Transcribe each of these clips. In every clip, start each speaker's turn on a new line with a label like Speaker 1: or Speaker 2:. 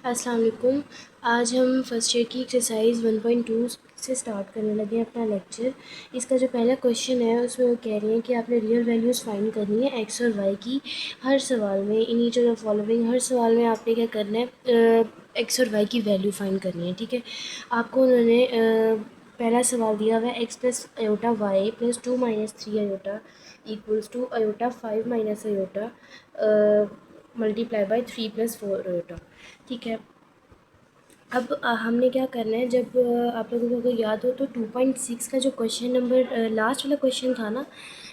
Speaker 1: अस्सलाम वालेकुम। आज हम फर्स्ट ईयर की एक्सरसाइज 1.2 से स्टार्ट करने लगे हैं अपना लेक्चर। इसका जो पहला क्वेश्चन है उसमें वो कह रही हैं कि आपने रियल वैल्यूज़ फाइंड करनी है एक्स और वाई की। हर सवाल में in each of the following, हर सवाल में आपने क्या करना है, एक्स और वाई की वैल्यू फाइंड करनी है। ठीक है, आपको उन्होंने पहला सवाल दिया हुआ है x plus iota y plus 2 minus 3 iota equals to iota 5 minus iota multiply by 3 plus 4 iota. ठीक है, अब हमने क्या करना है, जब आप लोगों को अगर याद हो तो 2.6 का जो क्वेश्चन नंबर लास्ट वाला क्वेश्चन था ना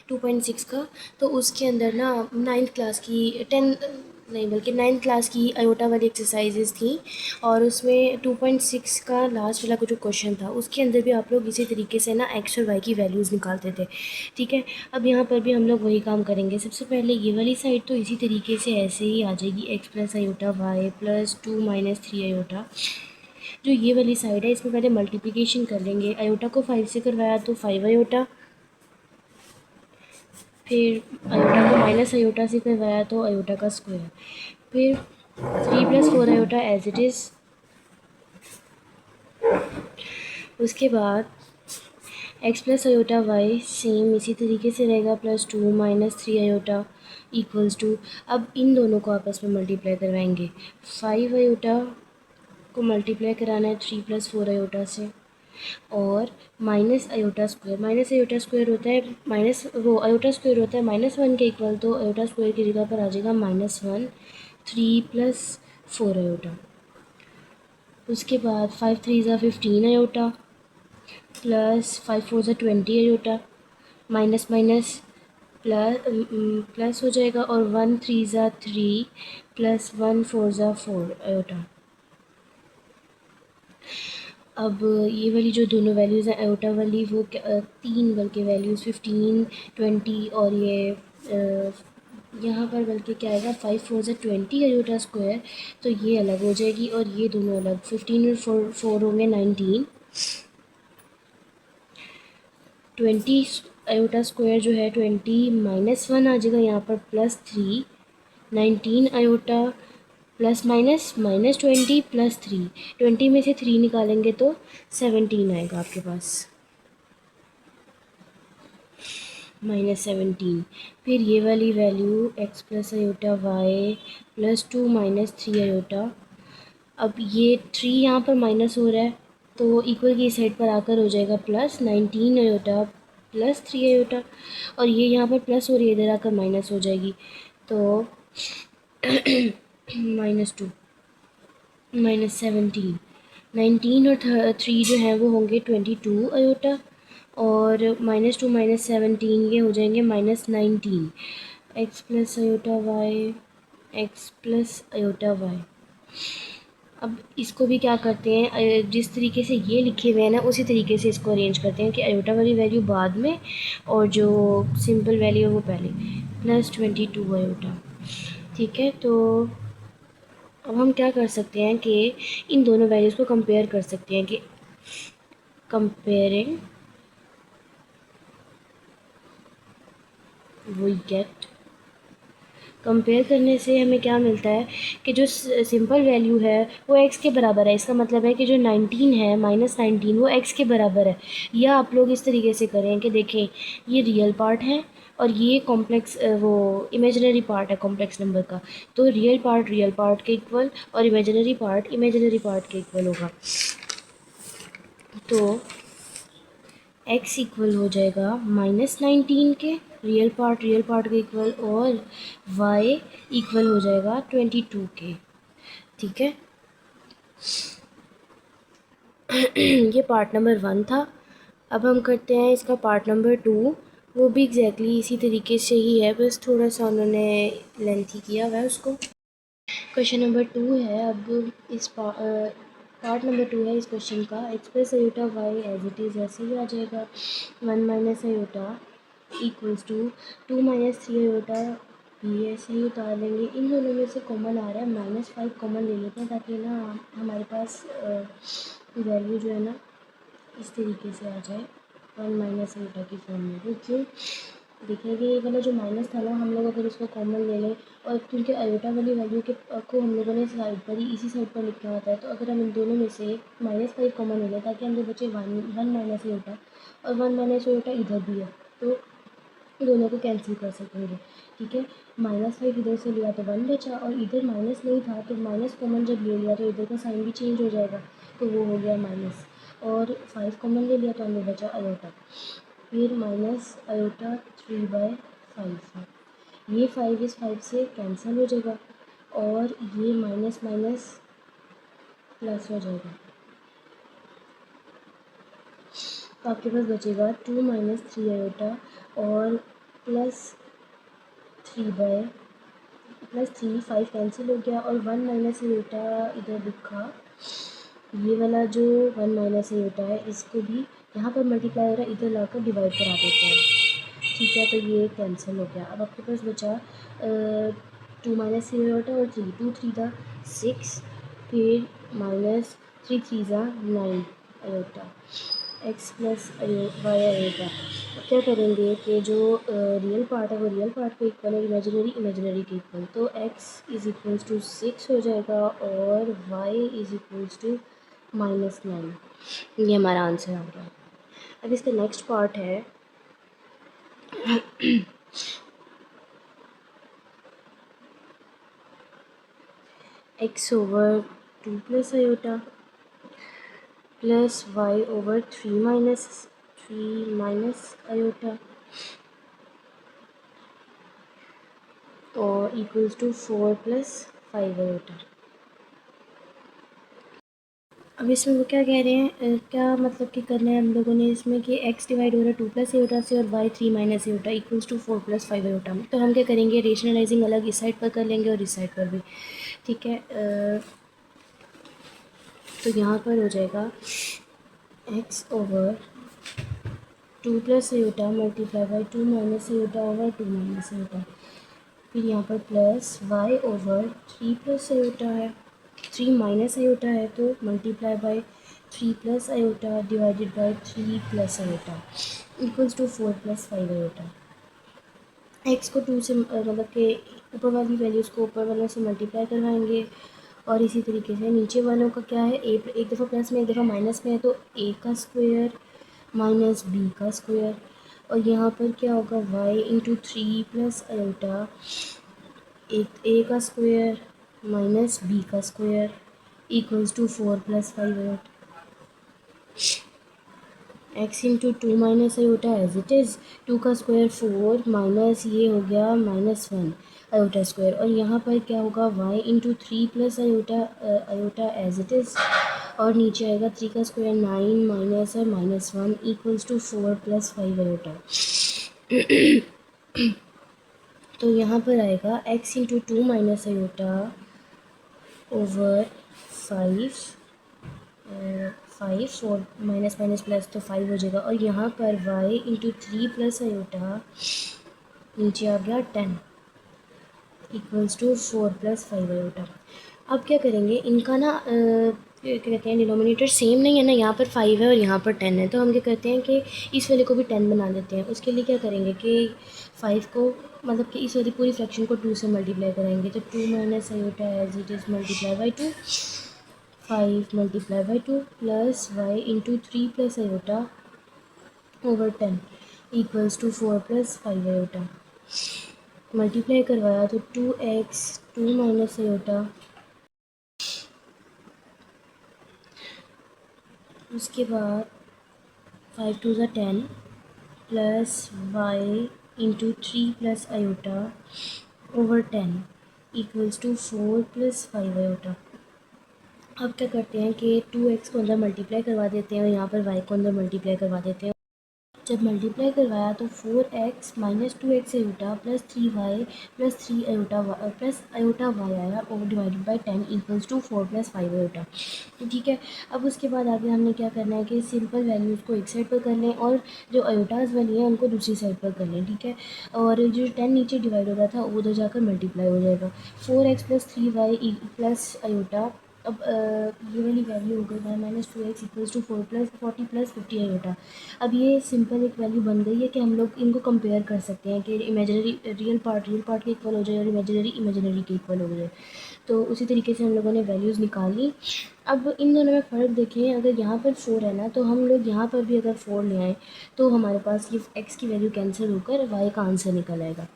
Speaker 1: 2.6 का, तो उसके अंदर ना 9th क्लास की 10 नहीं बल्कि 9th क्लास की अयोटा वाली एक्सरसाइजेज थी, और उसमें 2.6 का लास्ट वाला जो क्वेश्चन था उसके अंदर भी आप लोग इसी तरीके से ना एक्स और वाई की वैल्यूज़ निकालते थे। ठीक है, अब यहाँ पर भी हम लोग वही काम करेंगे। सबसे पहले ये वाली साइड तो इसी तरीके से ऐसे ही आ जाएगी, x plus iota y plus 2 minus 3 iota. जो ये वाली साइड है इसमें पहले मल्टीप्लिकेशन कर लेंगे। अयोटा को 5 से करवाया तो 5 अयोटा, फिर अयोटा को माइनस अयोटा से करवाया तो अयोटा का स्क्वायर, फिर 3 plus 4 iota as it is. उसके बाद x plus iota y same इसी तरीके से रहेगा, plus 2 minus 3 iota equals to, अब इन दोनों को आपस में मल्टीप्लाई करवाएंगे। 5 अयोटा को मल्टीप्लाई कराना है 3 प्लस 4 अयोटा से, और minus iota square, minus iota square होता है माइनस, वो अयोटा स्क्वायर होता है -1 के इक्वल, तो अयोटा स्क्वायर की जगह पर आ जाएगा -1 3 प्लस 4 अयोटा। उसके बाद 5 3 ज़ा 15 अयोटा प्लस 5 4 ज़ा 20 अयोटा, माइनस माइनस प्लस हो जाएगा, और 1 3 ज़ा 3 प्लस 1 4 ज़ा 4 अयोटा। अब ये वाली जो दोनों वैल्यूज़ हैं अयोटा वाली, वो तीन बल्कि वैल्यूज़ 15 20, और ये यहाँ पर बल्कि क्या आएगा 5 4 ज़ा 20 अयोटा स्क्वायर, तो ये अलग हो जाएगी और ये दोनों अलग। 15 और 4 होंगे 19, 20 अयोटा स्क्वायर जो है 20 -1 आ जाएगा यहाँ पर +3, 19 अयोटा प्लस माइनस -20 प्लस 3, 20 में से 3 निकालेंगे तो 17 आएगा आपके पास, -17। फिर ये वाली value x plus iota y plus 2 minus 3 iota. अब ये 3 यहाँ पर माइनस हो रहा है तो इक्वल की साइड पर आकर हो जाएगा प्लस 19 अयोटा प्लस 3 अयोटा, और ये यहाँ पर प्लस हो रही है इधर आकर माइनस हो जाएगी, तो -2 -17, 19 और 3 जो है वो होंगे 22 अयोटा, और -2 -17 ये हो जाएंगे -19। X plus iota y, x plus iota y. अब इसको भी क्या करते हैं, जिस तरीके से ये लिखे हुए हैं ना उसी तरीके से इसको अरेंज करते हैं कि अयोटा वाली वैल्यू बाद में और जो सिंपल वैल्यू है वो पहले, +22 अयोटा। ठीक है, तो अब हम क्या कर सकते हैं कि इन दोनों वैल्यूज़ को कंपेयर कर सकते हैं कि कंपेयरिंग वी गेट, कंपेयर करने से हमें क्या मिलता है कि जो सिंपल वैल्यू है वो x के बराबर है। इसका मतलब है कि जो 19 है -19 वो x के बराबर है। या आप लोग इस तरीके से करें कि देखें ये रियल पार्ट है और ये कॉम्प्लेक्स वो इमेजिनरी पार्ट है कॉम्प्लेक्स नंबर का, तो रियल पार्ट के इक्वल और इमेजिनरी पार्ट के इक्वल होगा, तो x इक्वल हो जाएगा -19 के रियल पार्ट के इक्वल, और y इक्वल हो जाएगा 22 के। ठीक है, ये पार्ट नंबर 1 था। अब हम करते हैं इसका पार्ट नंबर 2, वो भी एग्जैक्टली इसी तरीके से ही है, बस थोड़ा सा उन्होंने लेंथी किया हुआ है उसको। क्वेश्चन नंबर 2 है, अब इस पार्ट नंबर 2 है इस क्वेश्चन का। X plus iota y as it is ऐसे ही आ जाएगा, 1 minus iota equals to 2 minus 3 iota, भी ऐसे ही उतार लेंगे। इन दोनों में से कॉमन आ रहा है -5 कॉमन ले लेते हैं ताकि ना हमारे पास वैल्यू जो है ना इस तरीके से आ जाए 1 माइनस अयोटा की फॉर्म में। क्यों, देखिए कि ये वाला जो माइनस था ना, हम लोग अगर इसको कॉमन ले लें, और क्योंकि आयोटा वाली वैल्यू के को हम लोगों ने साइड पर ही इसी साइड पर लिखा होता है, तो अगर हम इन दोनों में से -5 कॉमन ले लें ताकि हम जो बचे 1 माइनस आयोटा, और 1 माइनस आयोटा इधर भी है, तो दोनों को कैंसिल कर सकेंगे। ठीक है, -5 इधर से लिया तो 1 बचा, और इधर माइनस नहीं था तो माइनस कॉमन जब ले लिया तो इधर का साइन भी चेंज हो जाएगा, तो वो हो गया माइनस, और 5 कॉमन ले लिया तो हमें बचा आयोटा, फिर माइनस आयोटा 3/5 है। ये 5 इस 5 से कैंसिल हो जाएगा, और ये माइनस माइनस प्लस हो जाएगा, तो आपके पास बचेगा 2 माइनस 3 आयोटा और +3 5 कैंसिल हो गया, और 1 माइनस आयोटा इधर लिखा, ये वाला जो 1 माइनस आयोटा है इसको भी यहाँ पर मल्टीप्लाई हो रहा है, इधर लाकर डिवाइड करा देते हैं। ठीक है, तो ये कैंसिल हो गया। अब आपके पास बचा 2 माइनस आयोटा और 3, 2 3 था 6, फिर माइनस 3 3 था 9 आयोटा, एक्स प्लस वाई आएगा। अब क्या करेंगे कि जो रियल पार्ट है वो रियल पार्ट को इक्वल है, इमेजिनरी इमेजिनरी के इक्वल, तो x इज़ इक्वल्स टू 6 हो जाएगा, और y इज़ इक्वल्स टू -9। ये हमारा आंसर आ गया। अब इसका नेक्स्ट पार्ट है x/2 plus iota plus y/3 iota और इक्वल्स टू 4 + 5 आयोटा। अब इसमें वो क्या कह रहे हैं, क्या मतलब कि करना है हम लोगों ने इसमें कि x डिवाइड हो रहा है 2 + आयोटा से, और y 3 - iota equals to 4 + 5 iota में। तो हम क्या करेंगे, रेशनलाइजिंग अलग इस साइड पर कर लेंगे और इस साइड पर भी। ठीक है, तो यहाँ पर हो जाएगा x/2 + iota multiply by 2 - iota over 2 - iota, फिर यहाँ पर प्लस y/3 + आयोटा है, 3 माइनस आयोटा है तो multiply by 3 + iota divided by 3 + iota equals to 4 + 5 iota. X को 2 से मतलब कि ऊपर वाली वैल्यूज़ को ऊपर वालों से मल्टीप्लाई करवाएंगे, और इसी तरीके से नीचे वालों का क्या है, ए एक दफ़ा प्लस में एक दफ़ा माइनस में है, तो a का स्क्वायर माइनस b का स्क्वायर, और यहाँ पर क्या होगा y/3 + आयोटा, एक a का स्क्वायर माइनस b का square equals to 4 + 5 iota. x/2 - iota as it is, 2 का स्क्वायर 4 माइनस ये हो गया -1 आयोटा स्क्वायर, और यहाँ पर क्या होगा y/3 + iota iota as it is, और नीचे आएगा 3 का स्क्वायर 9 माइनस और -1 इक्वल्स टू 4 + 5 आयोटा। तो यहाँ पर आएगा x/2 - आयोटा ओवर 5 और माइनस माइनस प्लस तो 5 हो जाएगा, और यहाँ पर y/3 + आयोटा नीचे आ गया 10 इक्वल्स टू 4 + 5 आयोटा। अब क्या करेंगे, इनका ना क्या कहते हैं, डिनोमिनेटर सेम नहीं है ना, यहाँ पर 5 है और यहाँ पर 10 है, तो हम क्या करते हैं कि इस वाले को भी 10 बना देते हैं। उसके लिए क्या करेंगे कि 5 को मतलब कि इस वाली पूरी फ्रैक्शन को 2 से मल्टीप्लाई करेंगे, तो 2 - iota as it is multiply by 2, 5 multiply by 2 plus y/3 + iota over 10 equals to 4 + 5 iota. Multiply करवाया तो 2x 2 - आयोटा, उसके बाद 5 2 ज़ा 10 plus y/3 + iota over 10 equals to 4 + 5 iota. अब क्या करते हैं कि 2x को अंदर मल्टीप्लाई करवा देते हैं और यहाँ पर y को अंदर मल्टीप्लाई करवा देते हैं। जब मल्टीप्लाई करवाया तो 4x - 2x iota plus 3y plus 3 iota plus iota y आया, और divided by 10 equals to 4 + 5 iota. तो ठीक है, अब उसके बाद आगे हमने क्या करना है कि सिंपल वैल्यूज़ को एक साइड पर कर लें और जो आयोटाज वाली हैं उनको दूसरी साइड पर कर लें। ठीक है, और जो 10 नीचे डिवाइड हो रहा था वो उधर जाकर मल्टीप्लाई हो जाएगा। 4x + 3y प्लस आयोटा अब ये वाली वैल्यू हो गई y minus 2x equals to 4 + 40 + 50 iota. अब ये सिंपल एक वैल्यू बन गई है कि हम लोग इनको कंपेयर कर सकते हैं कि इमेजिनरी रियल पार्ट के इक्वल हो जाए और इमेजिनरी के इक्वल हो जाए। तो उसी तरीके से हम लोगों ने वैल्यूज़ निकाली। अब इन दोनों में फ़र्क देखें, अगर यहाँ पर 4 है ना, तो हम लोग यहाँ पर भी अगर 4 ले आएँ तो हमारे पास ये x की वैल्यू कैंसिल होकर y का आंसर निकल आएगा।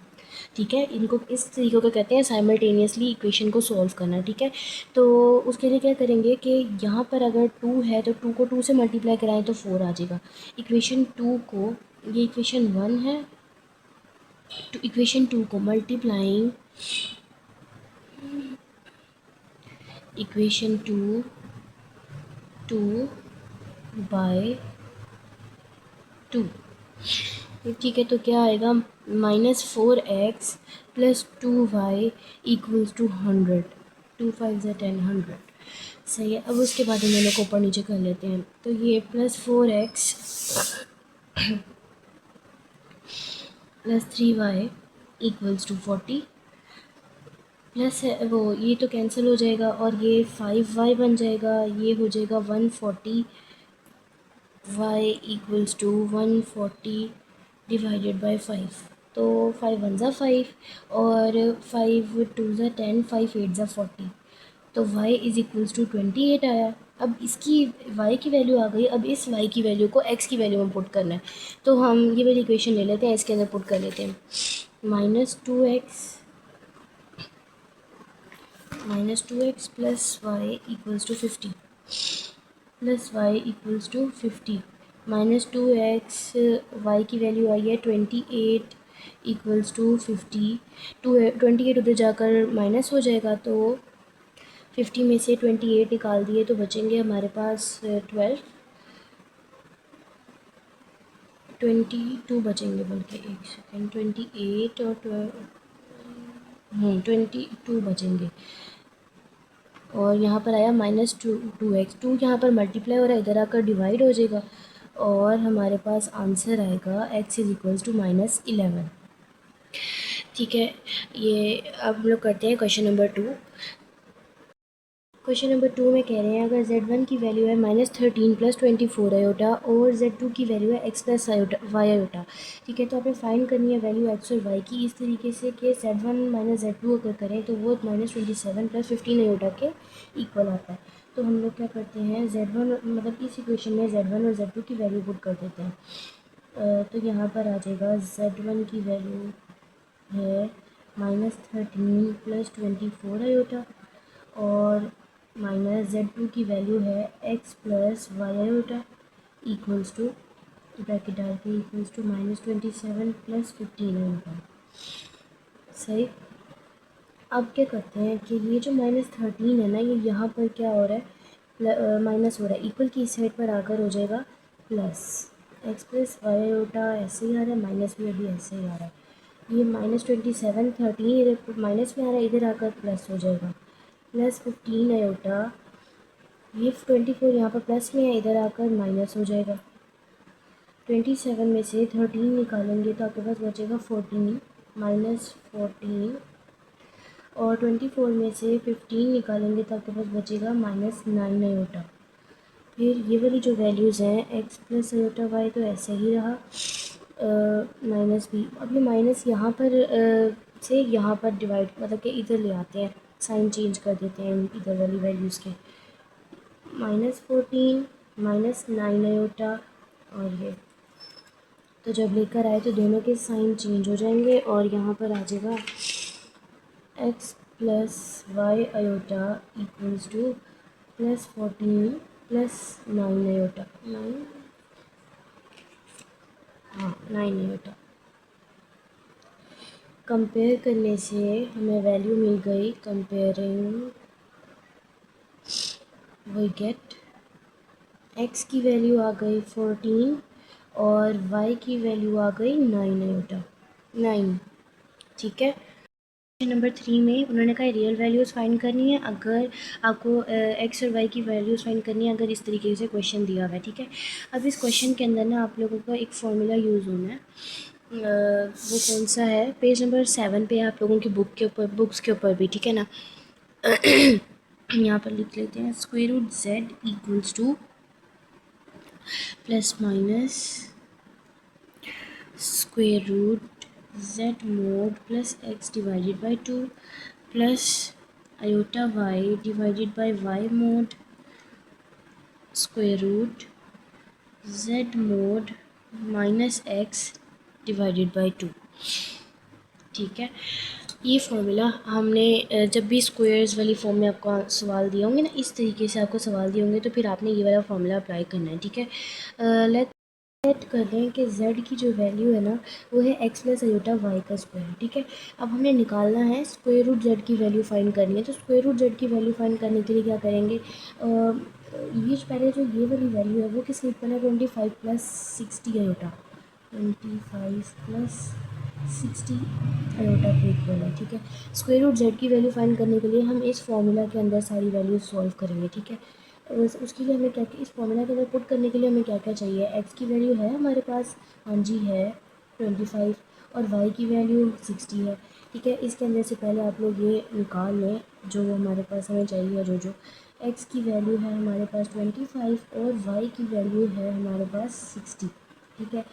Speaker 1: ठीक है, इनको इस तरीके को कहते हैं साइमल्टेनियसली इक्वेशन को सॉल्व करना। ठीक है, तो उसके लिए क्या करेंगे कि यहाँ पर अगर 2 है तो 2 को 2 से मल्टीप्लाई कराएं तो 4 आ जाएगा। इक्वेशन 2 को, ये इक्वेशन 1 है, तो इक्वेशन 2 को मल्टीप्लाइंग इक्वेशन 2 बाय 2। ठीक है, तो क्या आएगा, -4x + 2y इक्वल्स टू 100। 2 5 = 10, 100। सही है। अब उसके बाद हम लोग को ऊपर नीचे कर लेते हैं। तो ये +4x + 3y equals to 40, plus है वो, ये तो कैंसिल हो जाएगा और ये 5y बन जाएगा। ये हो जाएगा 140, y equals to 140 divided by 5। तो 5 1 ज़ा 5 और 5 2 ज़ा 10, 5 8 ज़ा 40। तो y इज़ इक्वल्स टू 28 आया। अब इसकी y की वैल्यू आ गई। अब इस y की वैल्यू को x की वैल्यू में पुट करना है। तो हम ये वाली इक्वेशन ले लेते हैं, इसके अंदर पुट कर लेते हैं। -2x + y equals to 50 + y equals to 50। -2x, y की वैल्यू आई है 28 इक्वल्स टू 50। 28 उधर जाकर माइनस हो जाएगा, तो 50 में से 28 निकाल दिए तो बचेंगे हमारे पास 22 बचेंगे, बल्कि एक सेकेंड, 28 और 22 बचेंगे। और यहाँ पर आया -2x, 2 यहाँ पर मल्टीप्लाई हो रहा है, इधर आकर डिवाइड हो जाएगा और हमारे पास आंसर आएगा x इज़ इक्वल्स टू -11। ठीक है, ये अब हम लोग करते हैं क्वेश्चन नंबर 2। क्वेश्चन नंबर 2 में कह रहे हैं, अगर z1 की वैल्यू है -13 + 24 आयोटा और z2 की वैल्यू है x + y आयोटा। ठीक है, तो आपने फाइंड करनी है वैल्यू x और y की इस तरीके से कि z1 - z2 अगर करें तो वो -27 + 15 आयोटा के इक्वल आता है। तो हम लोग क्या करते हैं, z1 मतलब इस इक्वेशन में z1 और z2 की वैल्यू पुट कर देते हैं। तो यहाँ पर आ जाएगा z1 की वैल्यू है -13 + 24 आयोटा और -z2 की वैल्यू है x + y iota equals to, bracket डाल के, इक्वल्स टू -27 + 15 आयोटा। सही। अब क्या करते हैं कि ये जो -13 है ना, ये यहाँ पर क्या हो रहा है, माइनस हो रहा है, इक्वल की इस साइड पर आकर हो जाएगा प्लस। x + y आयोटा ऐसे ही आ रहा है, माइनस भी अभी ऐसे ही आ रहा है। ये -27 13 इधर माइनस में आ रहा है, इधर आकर प्लस हो जाएगा, +15 आयोटा। ये 24 यहाँ पर प्लस में है, इधर आकर माइनस हो जाएगा। 27 में से 13 निकालेंगे तो आपके पास बचेगा 14, -14 और 24 में से 15 निकालेंगे तो आपके पास बचेगा -9 आयोटा। फिर ये वाली जो वैल्यूज़ हैं x + आयोटा y तो ऐसे ही रहा, माइनस भी। अब ये माइनस यहाँ पर से यहाँ पर डिवाइड, मतलब कि इधर ले आते हैं, साइन चेंज कर देते हैं इधर वाली वैल्यूज़ के। -14 -9 आयोटा और ये, तो जब लेकर आए तो दोनों के साइन चेंज हो जाएंगे और यहाँ पर आ जाएगा x + y iota equals to +14 + 9 iota, 9, हाँ 9 आयोटा। कंपेयर करने से हमें वैल्यू मिल गई, कंपेयरिंग वी गेट x की वैल्यू आ गई 14 और y की वैल्यू आ गई 9 आयोटा, 9। ठीक है, नंबर 3 में उन्होंने कहा रियल वैल्यूज़ फाइंड करनी है अगर आपको x और y की वैल्यूज़ फाइंड करनी है अगर इस तरीके से क्वेश्चन दिया हुआ है। ठीक है, अब इस क्वेश्चन के अंदर ना आप लोगों का एक फार्मूला यूज़ होना है। वो कौन सा है, पेज नंबर 7 पे आप लोगों की बुक्स के ऊपर भी। ठीक है ना। यहाँ पर लिख लेते हैं square root z equals to plus minus square root z mod plus x divided by 2 plus iota y divided by y mod square root z mod minus x divided by 2। ठीक है, ये फार्मूला हमने जब भी squares वाली form में आपको सवाल दिए होंगे ना, इस तरीके से आपको सवाल दिए होंगे तो फिर आपने ये वाला फार्मूला अप्लाई करना है। ठीक है, लेट कर दें कि z की जो वैल्यू है ना वो है x प्लस आयोटा वाई का स्क्वायर। ठीक है, अब हमने निकालना है स्क्वायर रूट z की वैल्यू फाइंड करनी है। तो स्क्वायर रूट z की वैल्यू फाइंड करने के लिए क्या करेंगे, ये पहले जो ये वाली वैल्यू है वो किस इक्वल है 25 प्लस 60 आयोटा, 25 प्लस 60 आयोटा के इक्वल है। ठीक है, स्क्वायर रूट जेड की वैल्यू फाइंड करने के लिए हम इस फॉर्मूला के अंदर सारी वैल्यू सॉल्व करेंगे। ठीक है, उसके लिए हमें क्या, इस फॉर्मूला के अंदर पुट करने के लिए हमें क्या क्या चाहिए, एक्स की वैल्यू है हमारे पास, हाँ जी है 25, और वाई की वैल्यू 60 है। ठीक है, इसके अंदर से पहले आप लोग ये निकाल लें जो हमारे पास हमें चाहिए, जो एक्स की वैल्यू है हमारे पास 25 और वाई की वैल्यू है हमारे पास 60। ठीक है,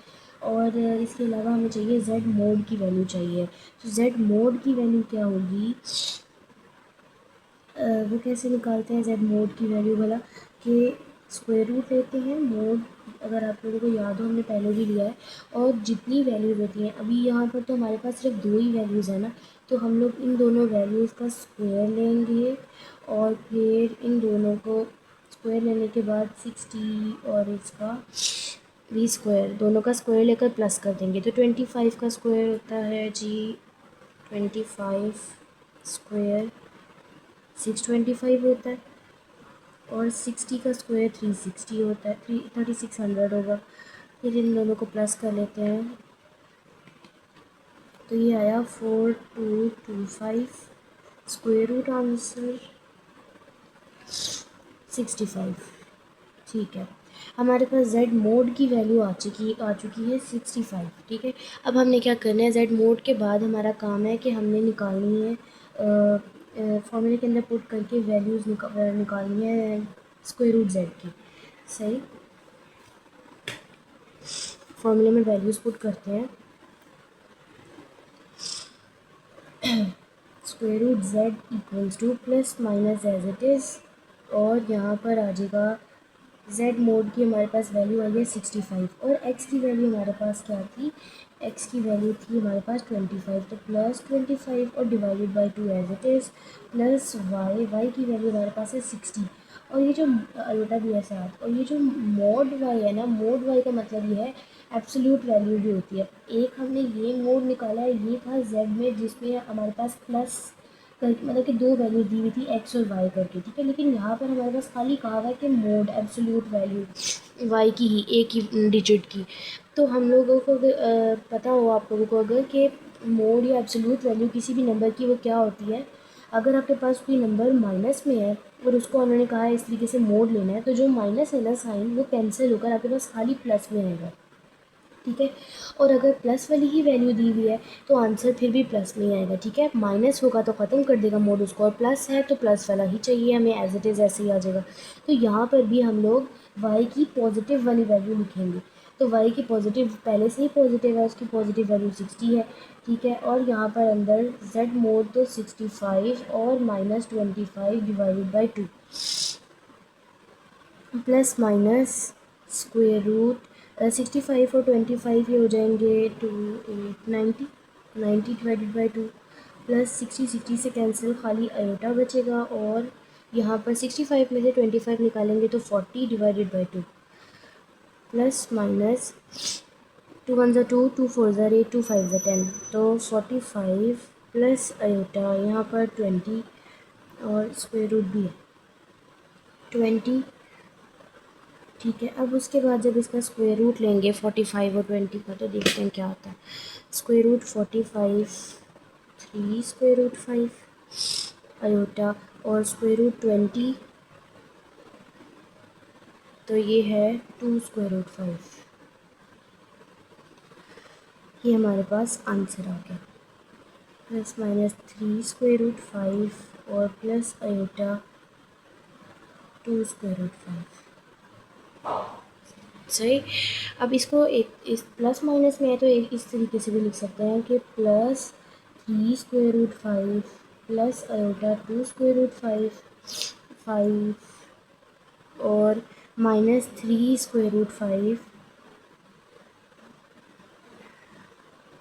Speaker 1: और इसके अलावा हमें चाहिए जेड मोड की वैल्यू चाहिए। तो जेड मोड की वैल्यू क्या होगी, वो कैसे निकालते हैं जेड मोड की वैल्यू वाला, कि स्क्वायर रूट लेते हैं मोड, अगर आप लोगों को याद हो हमने पहले भी लिया है, और जितनी वैल्यूज़ होती हैं, अभी यहाँ पर तो हमारे पास सिर्फ दो ही वैल्यूज़ है ना, तो हम लोग इन दोनों वैल्यूज़ का स्क्वायर लेंगे और फिर इन दोनों को स्क्वायर लेने के बाद 60 और इसका भी स्क्वायर, दोनों का स्क्वायर लेकर प्लस कर देंगे। तो 25 का स्क्वायर होता है जी 25 स्क्वायर 625 होता है, और 60 का स्क्वायर 360 होता है, 3600 होगा। फिर इन दोनों को प्लस कर लेते हैं, तो ये आया 4225, स्क्वायर रूट आंसर 65। ठीक है, हमारे पास z मोड की वैल्यू आ चुकी है 65। ठीक है, अब हमने क्या करना है, z मोड के बाद हमारा काम है कि हमने निकालनी है फॉर्मूले के अंदर पुट करके वैल्यूज़ निकालनी है स्क्वायर रूट z की। सही, फॉर्मूले में वैल्यूज़ पुट करते हैं, square root z equals to plus minus as it is, और यहाँ पर आ जाएगा z मोड की हमारे पास वैल्यू आई है 65, और x की वैल्यू हमारे पास क्या थी, x की वैल्यू थी हमारे पास 25, तो प्लस 25 और divided by 2 as it is, plus y की वैल्यू हमारे पास है 60, और ये जो अयोटा भी है साथ, और ये जो मोड y है ना, मोड y का मतलब ये है एब्सोल्यूट वैल्यू भी होती है। एक हमने ये मोड निकाला है, ये था z में जिसमें हमारे पास प्लस कर, मतलब कि दो वैल्यू दी हुई थी एक्स और वाई करके। ठीक है, लेकिन यहाँ पर हमारे पास खाली कहा हुआ है कि मोड एब्सोल्यूट वैल्यू वाई की ही एक ही डिजिट की। तो हम लोगों को अगर पता हो आप लोगों को अगर कि मोड या एब्सोल्यूट वैल्यू किसी भी नंबर की वो क्या होती है, अगर आपके पास कोई नंबर माइनस में है और उसको उन्होंने कहा है इस तरीके से मोड लेना है, तो जो माइनस है ना साइन, वो कैंसिल होकर आपके पास खाली प्लस में आएगा। ठीक है, और अगर प्लस वाली ही वैल्यू दी हुई है तो आंसर फिर भी प्लस में ही आएगा। ठीक है, माइनस होगा तो ख़त्म कर देगा मोड उसको, और प्लस है तो प्लस वाला ही चाहिए हमें, एज इट इज़ ऐसे ही आ जाएगा। तो यहाँ पर भी हम लोग y की पॉजिटिव वाली वैल्यू लिखेंगे। तो y की पॉजिटिव पहले से ही पॉजिटिव है, उसकी पॉजिटिव वैल्यू 60 है। ठीक है, और यहाँ पर अंदर z मोड तो 65 और minus 25 divided by 2 plus minus square root 65 और 25 ये हो जाएंगे 2 8 90 डिवाइडेड बाई 2, प्लस 60 से कैंसिल, खाली आयोटा बचेगा, और यहाँ पर 65 में से 25 निकालेंगे तो 40 डिवाइडेड बाई 2, प्लस माइनस 2 1 ज़ा 2, 2 4 ज़ा 8, 2 5 ज़ा 10, तो 45 प्लस आयोटा यहाँ पर 20, और स्क्वायर रूट भी है 20। ठीक है, अब उसके बाद जब इसका स्क्वायर रूट लेंगे 45 और 20 का, तो देखते हैं क्या होता है। Square root 45 3 square root 5 iota, और स्क्वायर रूट 20 तो ये है 2 स्क्वायर रूट 5। ये हमारे पास आंसर आ गया, प्लस माइनस 3 स्क्वायर रूट 5 और प्लस आयोटा 2 स्क्वायर रूट 5। सही। अब इसको एक इस प्लस माइनस में है तो एक इस तरीके से भी लिख सकते हैं कि plus 3 square root 5 plus iota 2 square root 5 और minus 3 square root 5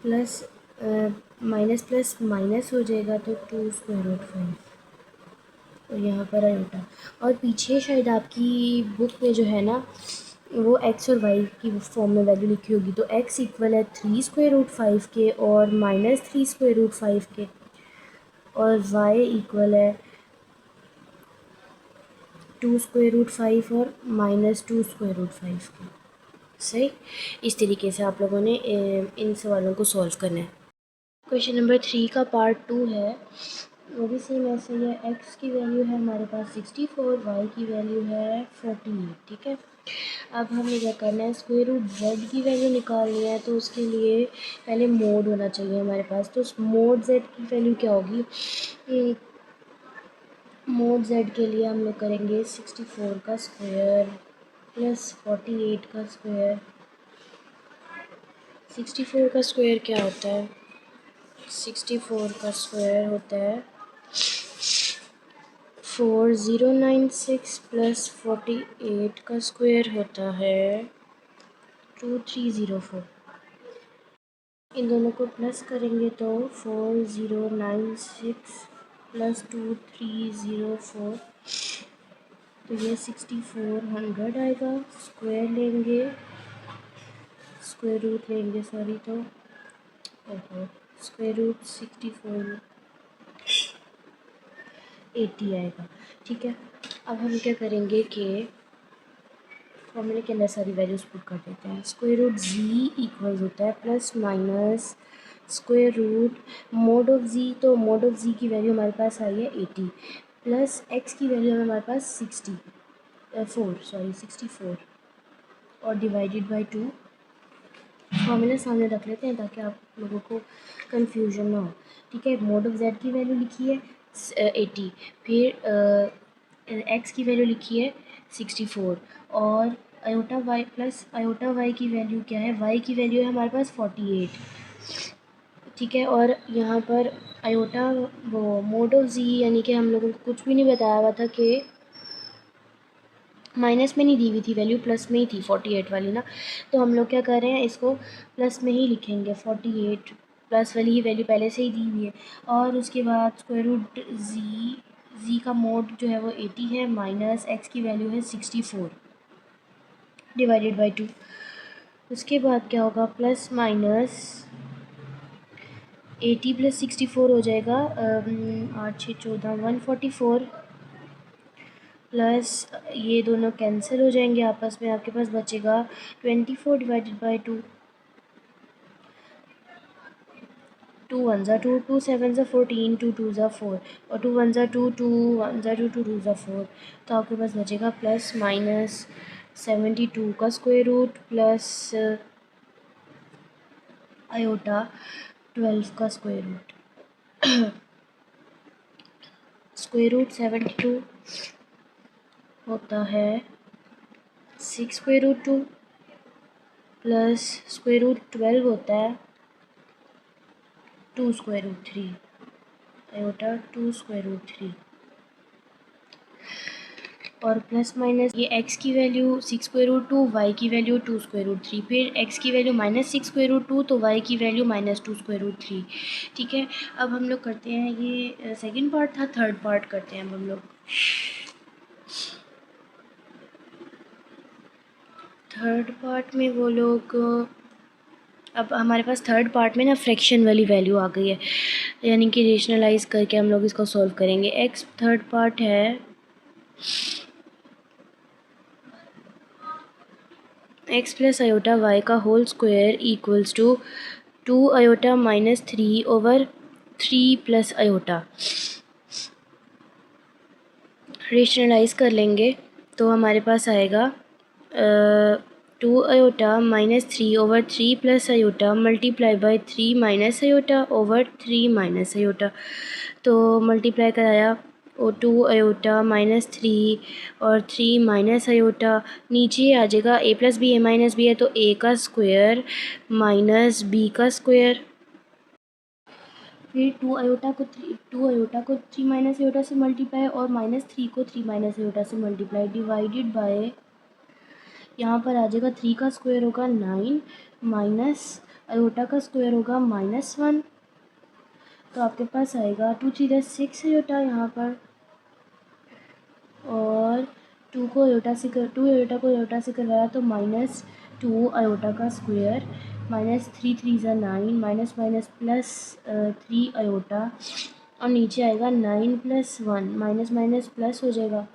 Speaker 1: plus minus plus minus हो जाएगा तो 2 स्क्वायर रूट 5 और यहाँ पर आयोटा। और पीछे शायद आपकी बुक में जो है ना वो एक्स और वाई की फॉर्म में वैल्यू लिखी होगी, तो एक्स इक्वल है 3 स्क्वायर रूट 5 के और माइनस 3 स्क्वायर रूट 5 के, और वाई इक्वल है 2 स्क्वायर रूट 5 और माइनस 2 स्क्वायर रूट 5 के। सही। इस तरीके से आप लोगों ने इन सवालों को सॉल्व करना है। क्वेश्चन नंबर 3 का पार्ट 2 है, वो भी सेम ऐसे ही है। एक्स की वैल्यू है हमारे पास 64, वाई की वैल्यू है 48। ठीक है। अब हमें क्या करना है, स्क्वायर रूट जेड की वैल्यू निकालनी है, तो उसके लिए पहले मोड होना चाहिए हमारे पास। तो मोड जेड की वैल्यू क्या होगी, मोड जेड के लिए हम लोग करेंगे 64 का स्क्वायर प्लस 48 का स्क्वायर। 64 का स्क्वायर क्या होता है, 64 का स्क्वायर होता है 4096 प्लस 48 का स्क्वायर होता है 2304। इन दोनों को प्लस करेंगे तो 4096 प्लस 2304, तो ये 6400 आएगा। स्क्वायर लेंगे, स्क्वायर रूट लेंगे सॉरी, तो स्क्वायर रूट 6480 आएगा। ठीक है। अब हम क्या करेंगे कि फॉर्मूले के अंदर सारी वैल्यूज पुट कर देते हैं। स्क्वायर रूट जी इक्वल्स होता है plus minus square root mod of z, तो मोड ऑफ जी की वैल्यू हमारे पास आई है 80 प्लस एक्स की वैल्यू है हमारे पास 64 और डिवाइडेड बाई 2। फॉर्मूला सामने रख लेते हैं ताकि आप लोगों को कन्फ्यूजन ना हो। ठीक है। मोड ऑफ जेड की वैल्यू लिखी है 80, फिर एक्स की वैल्यू लिखी है 64 और iota y plus iota y की वैल्यू क्या है, वाई की वैल्यू है हमारे पास 48। ठीक है। और यहाँ पर आयोटा वो मोड ऑफ जी यानी कि हम लोगों को कुछ भी नहीं बताया हुआ था कि माइनस में नहीं दी हुई थी वैल्यू, प्लस में ही थी 48 वाली ना, तो हम लोग क्या कर रहे हैं, इसको प्लस में ही लिखेंगे। 48 प्लस वाली ही वैल्यू पहले से ही दी हुई है। और उसके बाद स्क्वायर रूट जी का मोड जो है वो 80 है, माइनस एक्स की वैल्यू है 64 डिवाइडेड बाई 2। उसके बाद क्या होगा, प्लस माइनस 80 प्लस 64 हो जाएगा 8 6 14 144 प्लस ये दोनों कैंसिल हो जाएंगे आपस में, आपके पास बचेगा 24 डिवाइडेड बाई 2। 2 1 ज़ा 2, 2 7 ज़ा 14, 2 2 ज़ा 4 और 2 1 ज़ा 2, 2 1 ज़ा 2, 2 2 ज़ा 4। तो आपके पास बचेगा प्लस माइनस 72 का स्क्वायर रूट प्लस आयोटा 12 का स्क्वायर रूट। स्क्वायर रूट 72 होता है 6 square root 2 plus square root 12 होता है 2 square root 3 iota 2 square root 3 और प्लस माइनस ये x की वैल्यू 6 स्क्वायर रूट 2, वाई की वैल्यू 2 स्क्वायर रूट 3, फिर x की वैल्यू माइनस 6 स्क्वायर रूट 2 तो y की वैल्यू माइनस 2 स्क्वायर रूट 3। ठीक है। अब हम लोग करते हैं, ये सेकंड पार्ट था, थर्ड पार्ट करते हैं अब हम लोग। थर्ड पार्ट में वो लोग अब हमारे पास थर्ड पार्ट में ना फ्रैक्शन वाली वैल्यू आ गई है, यानी कि रेशनलाइज करके हम लोग इसको सॉल्व करेंगे। एक्स थर्ड पार्ट है एक्स प्लस आयोटा वाई का whole square equals to 2 iota minus 3 over 3 plus iota. Rationalise कर लेंगे तो हमारे पास आएगा 2 iota minus 3 over 3 plus iota multiply by 3 minus iota over 3 minus iota. तो मल्टीप्लाई कराया और 2 आयोटा माइनस 3 और 3 माइनस आयोटा, नीचे आ जाएगा a plus b, a minus b है तो a का स्क्वायर माइनस b का स्क्वायर। फिर 2 आयोटा को 3 माइनस आयोटा से मल्टीप्लाई और माइनस 3 को 3 माइनस आयोटा से मल्टीप्लाई, डिवाइडेड बाय, यहाँ पर आ जाएगा 3 का स्क्वायर होगा 9 माइनस आयोटा का स्क्वायर होगा -1, तो आपके पास आएगा 2 3 6 आयोटा यहाँ पर, और 2 को आयोटा से 2 आयोटा को आयोटा से करवाया तो -2 आयोटा का स्क्वायर, माइनस 3 3 ज़ा 9, माइनस माइनस प्लस 3 आयोटा, और नीचे आएगा 9 + 1, माइनस माइनस प्लस हो जाएगा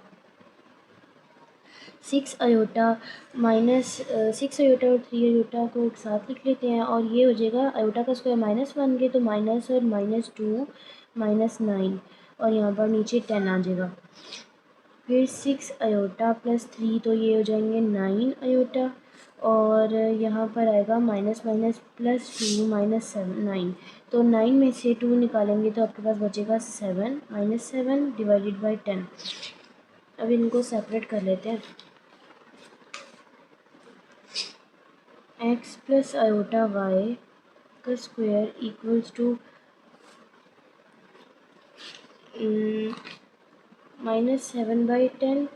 Speaker 1: 6 आयोटा, माइनस 6 आयोटा और 3 आयोटा को एक साथ लिख लेते हैं, और ये हो जाएगा आयोटा का स्क्वायर -1 के, तो माइनस और -2 -9, और यहाँ पर नीचे 10 आ जाएगा। फिर 6 आयोटा प्लस 3, तो ये हो जाएंगे 9 आयोटा, और यहाँ पर आएगा माइनस माइनस प्लस 2 -9, तो 9 में से 2 निकालेंगे तो आपके पास बचेगा 7 -7 डिवाइडेड बाई 10। अब इनको सेपरेट कर लेते हैं। x प्लस आयोटा y का स्क्वायर इक्वल्स टू -7/10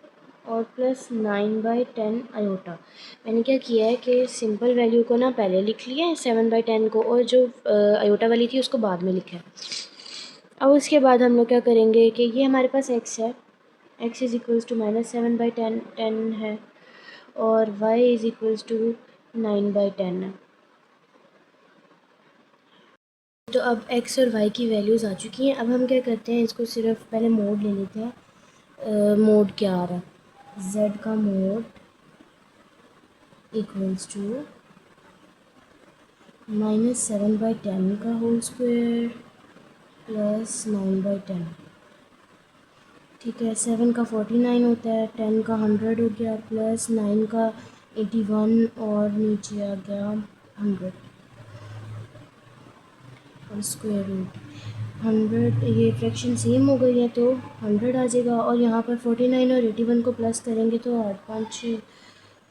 Speaker 1: और +9/10 आयोटा। मैंने क्या किया है कि सिंपल वैल्यू को ना पहले लिख लिया है 7/10 को, और जो आयोटा वाली थी उसको बाद में लिखा है। अब उसके बाद हम लोग क्या करेंगे कि ये हमारे पास x है, x इज़ इक्वल्स टू -7/10 10 है, और y इज़ इक्वल्स टू 9/10 है। तो अब x और y की वैल्यूज़ आ चुकी हैं। अब हम क्या करते हैं, इसको सिर्फ पहले मोड ले लेते हैं। मोड क्या आ रहा है, z का मोड इक्वल्स टू -7/10 का होल स्क्वायर प्लस 9/10। ठीक है, 7 का 49 होता है, 10 का 100 हो गया, प्लस 9 का 81, और नीचे आ गया 100 और स्क्वायर रूट 100। ये फ्रैक्शन सेम हो गई है तो 100 आ जाएगा, और यहाँ पर 49 और 81 को प्लस करेंगे तो 8 5 6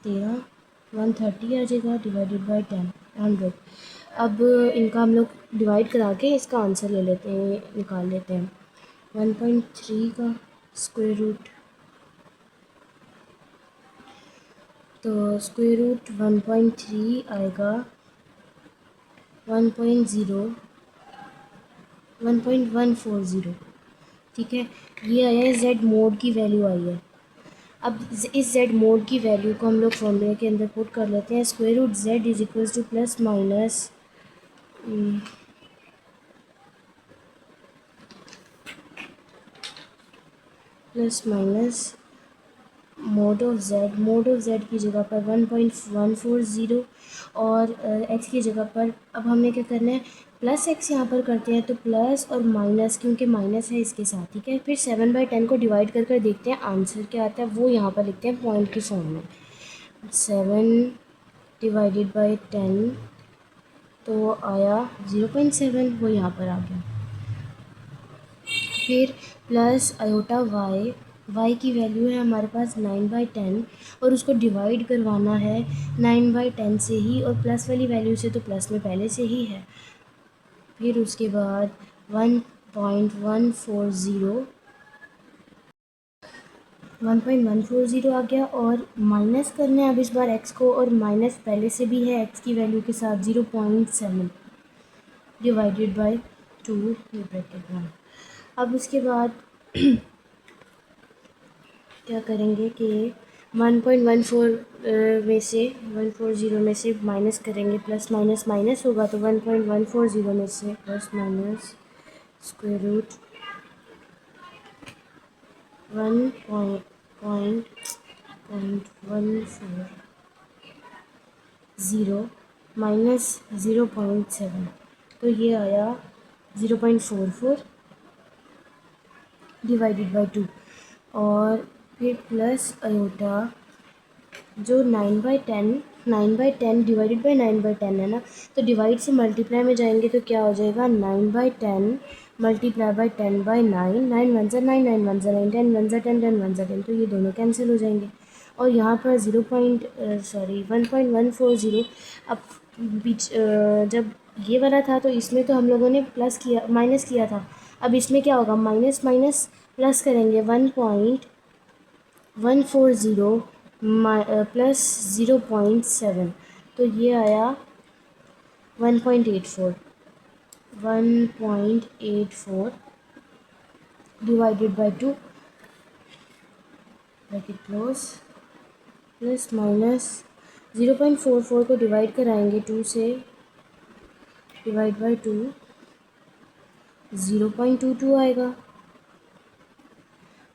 Speaker 1: 13 130 आ जाएगा, डिवाइडेड बाई 10 100। अब इनका हम लोग डिवाइड करा के इसका आंसर ले लेते हैं, निकाल लेते हैं। 1.3 का स्क्वायर रूट, तो स्क्वायर रूट 1.3 आएगा 1.140। ठीक है, ये आया है जेड मोड की वैल्यू आई है। अब इस जेड मोड की वैल्यू को हम लोग फॉर्मूले के अंदर पुट कर लेते हैं। Square root z is equals to plus minus mod of z की जगह पर 1.140, और एक्स की जगह पर अब हमें क्या करना है, प्लस एक्स यहाँ पर करते हैं, तो प्लस और माइनस, क्योंकि माइनस है इसके साथ। ठीक है, फिर 7/10 को डिवाइड कर कर देखते हैं आंसर क्या आता है, वो यहाँ पर लिखते हैं पॉइंट की फॉर्म में। 7 डिवाइडेड बाई 10 तो आया 0.7, वो यहाँ पर आ गया। फिर प्लस आयोटा वाई की वैल्यू है हमारे पास 9/10, और उसको डिवाइड करवाना है 9/10 से ही, और प्लस वाली वैल्यू से तो प्लस में पहले से ही है। फिर उसके बाद 1.140 आ गया, और माइनस करना है अब इस बार x को, और माइनस पहले से भी है x की वैल्यू के साथ 0.7 डिवाइडेड बाई 2 ब्रैकेट 1। अब उसके बाद क्या करेंगे कि 1.14 में से 140 में से माइनस करेंगे, प्लस माइनस माइनस होगा, तो 1.140 में से plus minus square root 1.140 minus 0.7, तो ये आया 0.44 डिवाइडेड बाई 2, और फिर प्लस आयोटा जो 9/10 डिवाइडेड बाई 9/10 है ना, तो डिवाइड से मल्टीप्लाई में जाएंगे तो क्या हो जाएगा 9/10 मल्टीप्लाई बाय 10/9, 9 1 9 9 1 9, 10 1 10 10 1 10, तो ये दोनों कैंसिल हो जाएंगे। और यहाँ पर 1.40, अब बीच जब ये वाला था तो इसमें तो हम लोगों ने प्लस किया माइनस किया था, अब इसमें क्या होगा, माइनस माइनस प्लस करेंगे, 1.140 प्लस 0.7, तो ये आया 1.84, 1.84 divided by 2, bracket close, plus minus 0.44 को डिवाइड कराएंगे 2 से, डिवाइड बाई 2, 0.22 आएगा।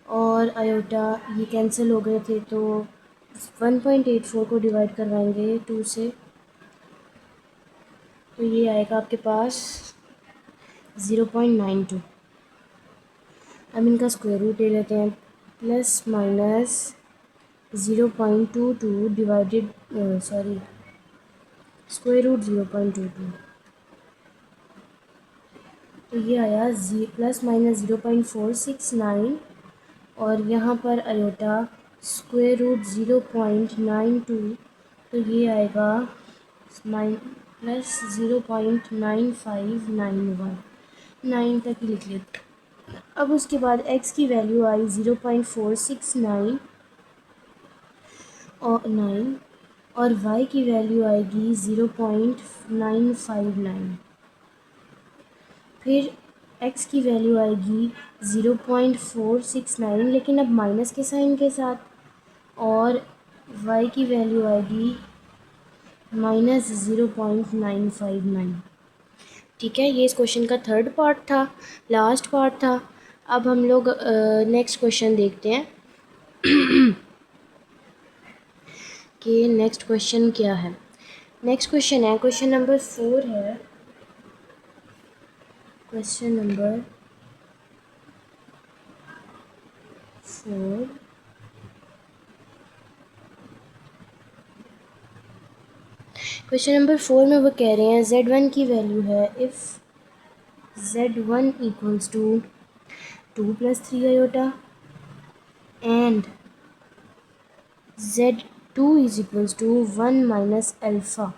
Speaker 1: और आयोटा ये कैंसिल हो गए थे, तो 1.84 को डिवाइड करवाएंगे 2 से, तो ये आएगा आपके पास 0.92। अब इनका स्क्वायर रूट ले लेते हैं, plus minus 0.22 divided square root 0.22, तो ये आया प्लस माइनस 0.469, और यहाँ पर आयोटा स्क्वायर रूट 0.92, तो ये आएगा प्लस 0.9591, 9 तक ही लिख लेते। अब उसके बाद x की वैल्यू आई 0.469 और 9, और y की वैल्यू आएगी 0.959, फिर x की वैल्यू आएगी 0.469 लेकिन अब माइनस के साइन के साथ, और y की वैल्यू आएगी माइनस 0.959। ठीक है, ये इस क्वेश्चन का थर्ड पार्ट था, लास्ट पार्ट था। अब हम लोग नेक्स्ट क्वेश्चन देखते हैं कि नेक्स्ट क्वेश्चन क्या है। नेक्स्ट क्वेश्चन है, क्वेश्चन नंबर 4 है, क्वेश्चन नंबर 4। क्वेश्चन नंबर 4 में वो कह रहे हैं z1 की वैल्यू है, if z1 equals to 2 + 3 iota and z2 is equals to 1 minus alpha,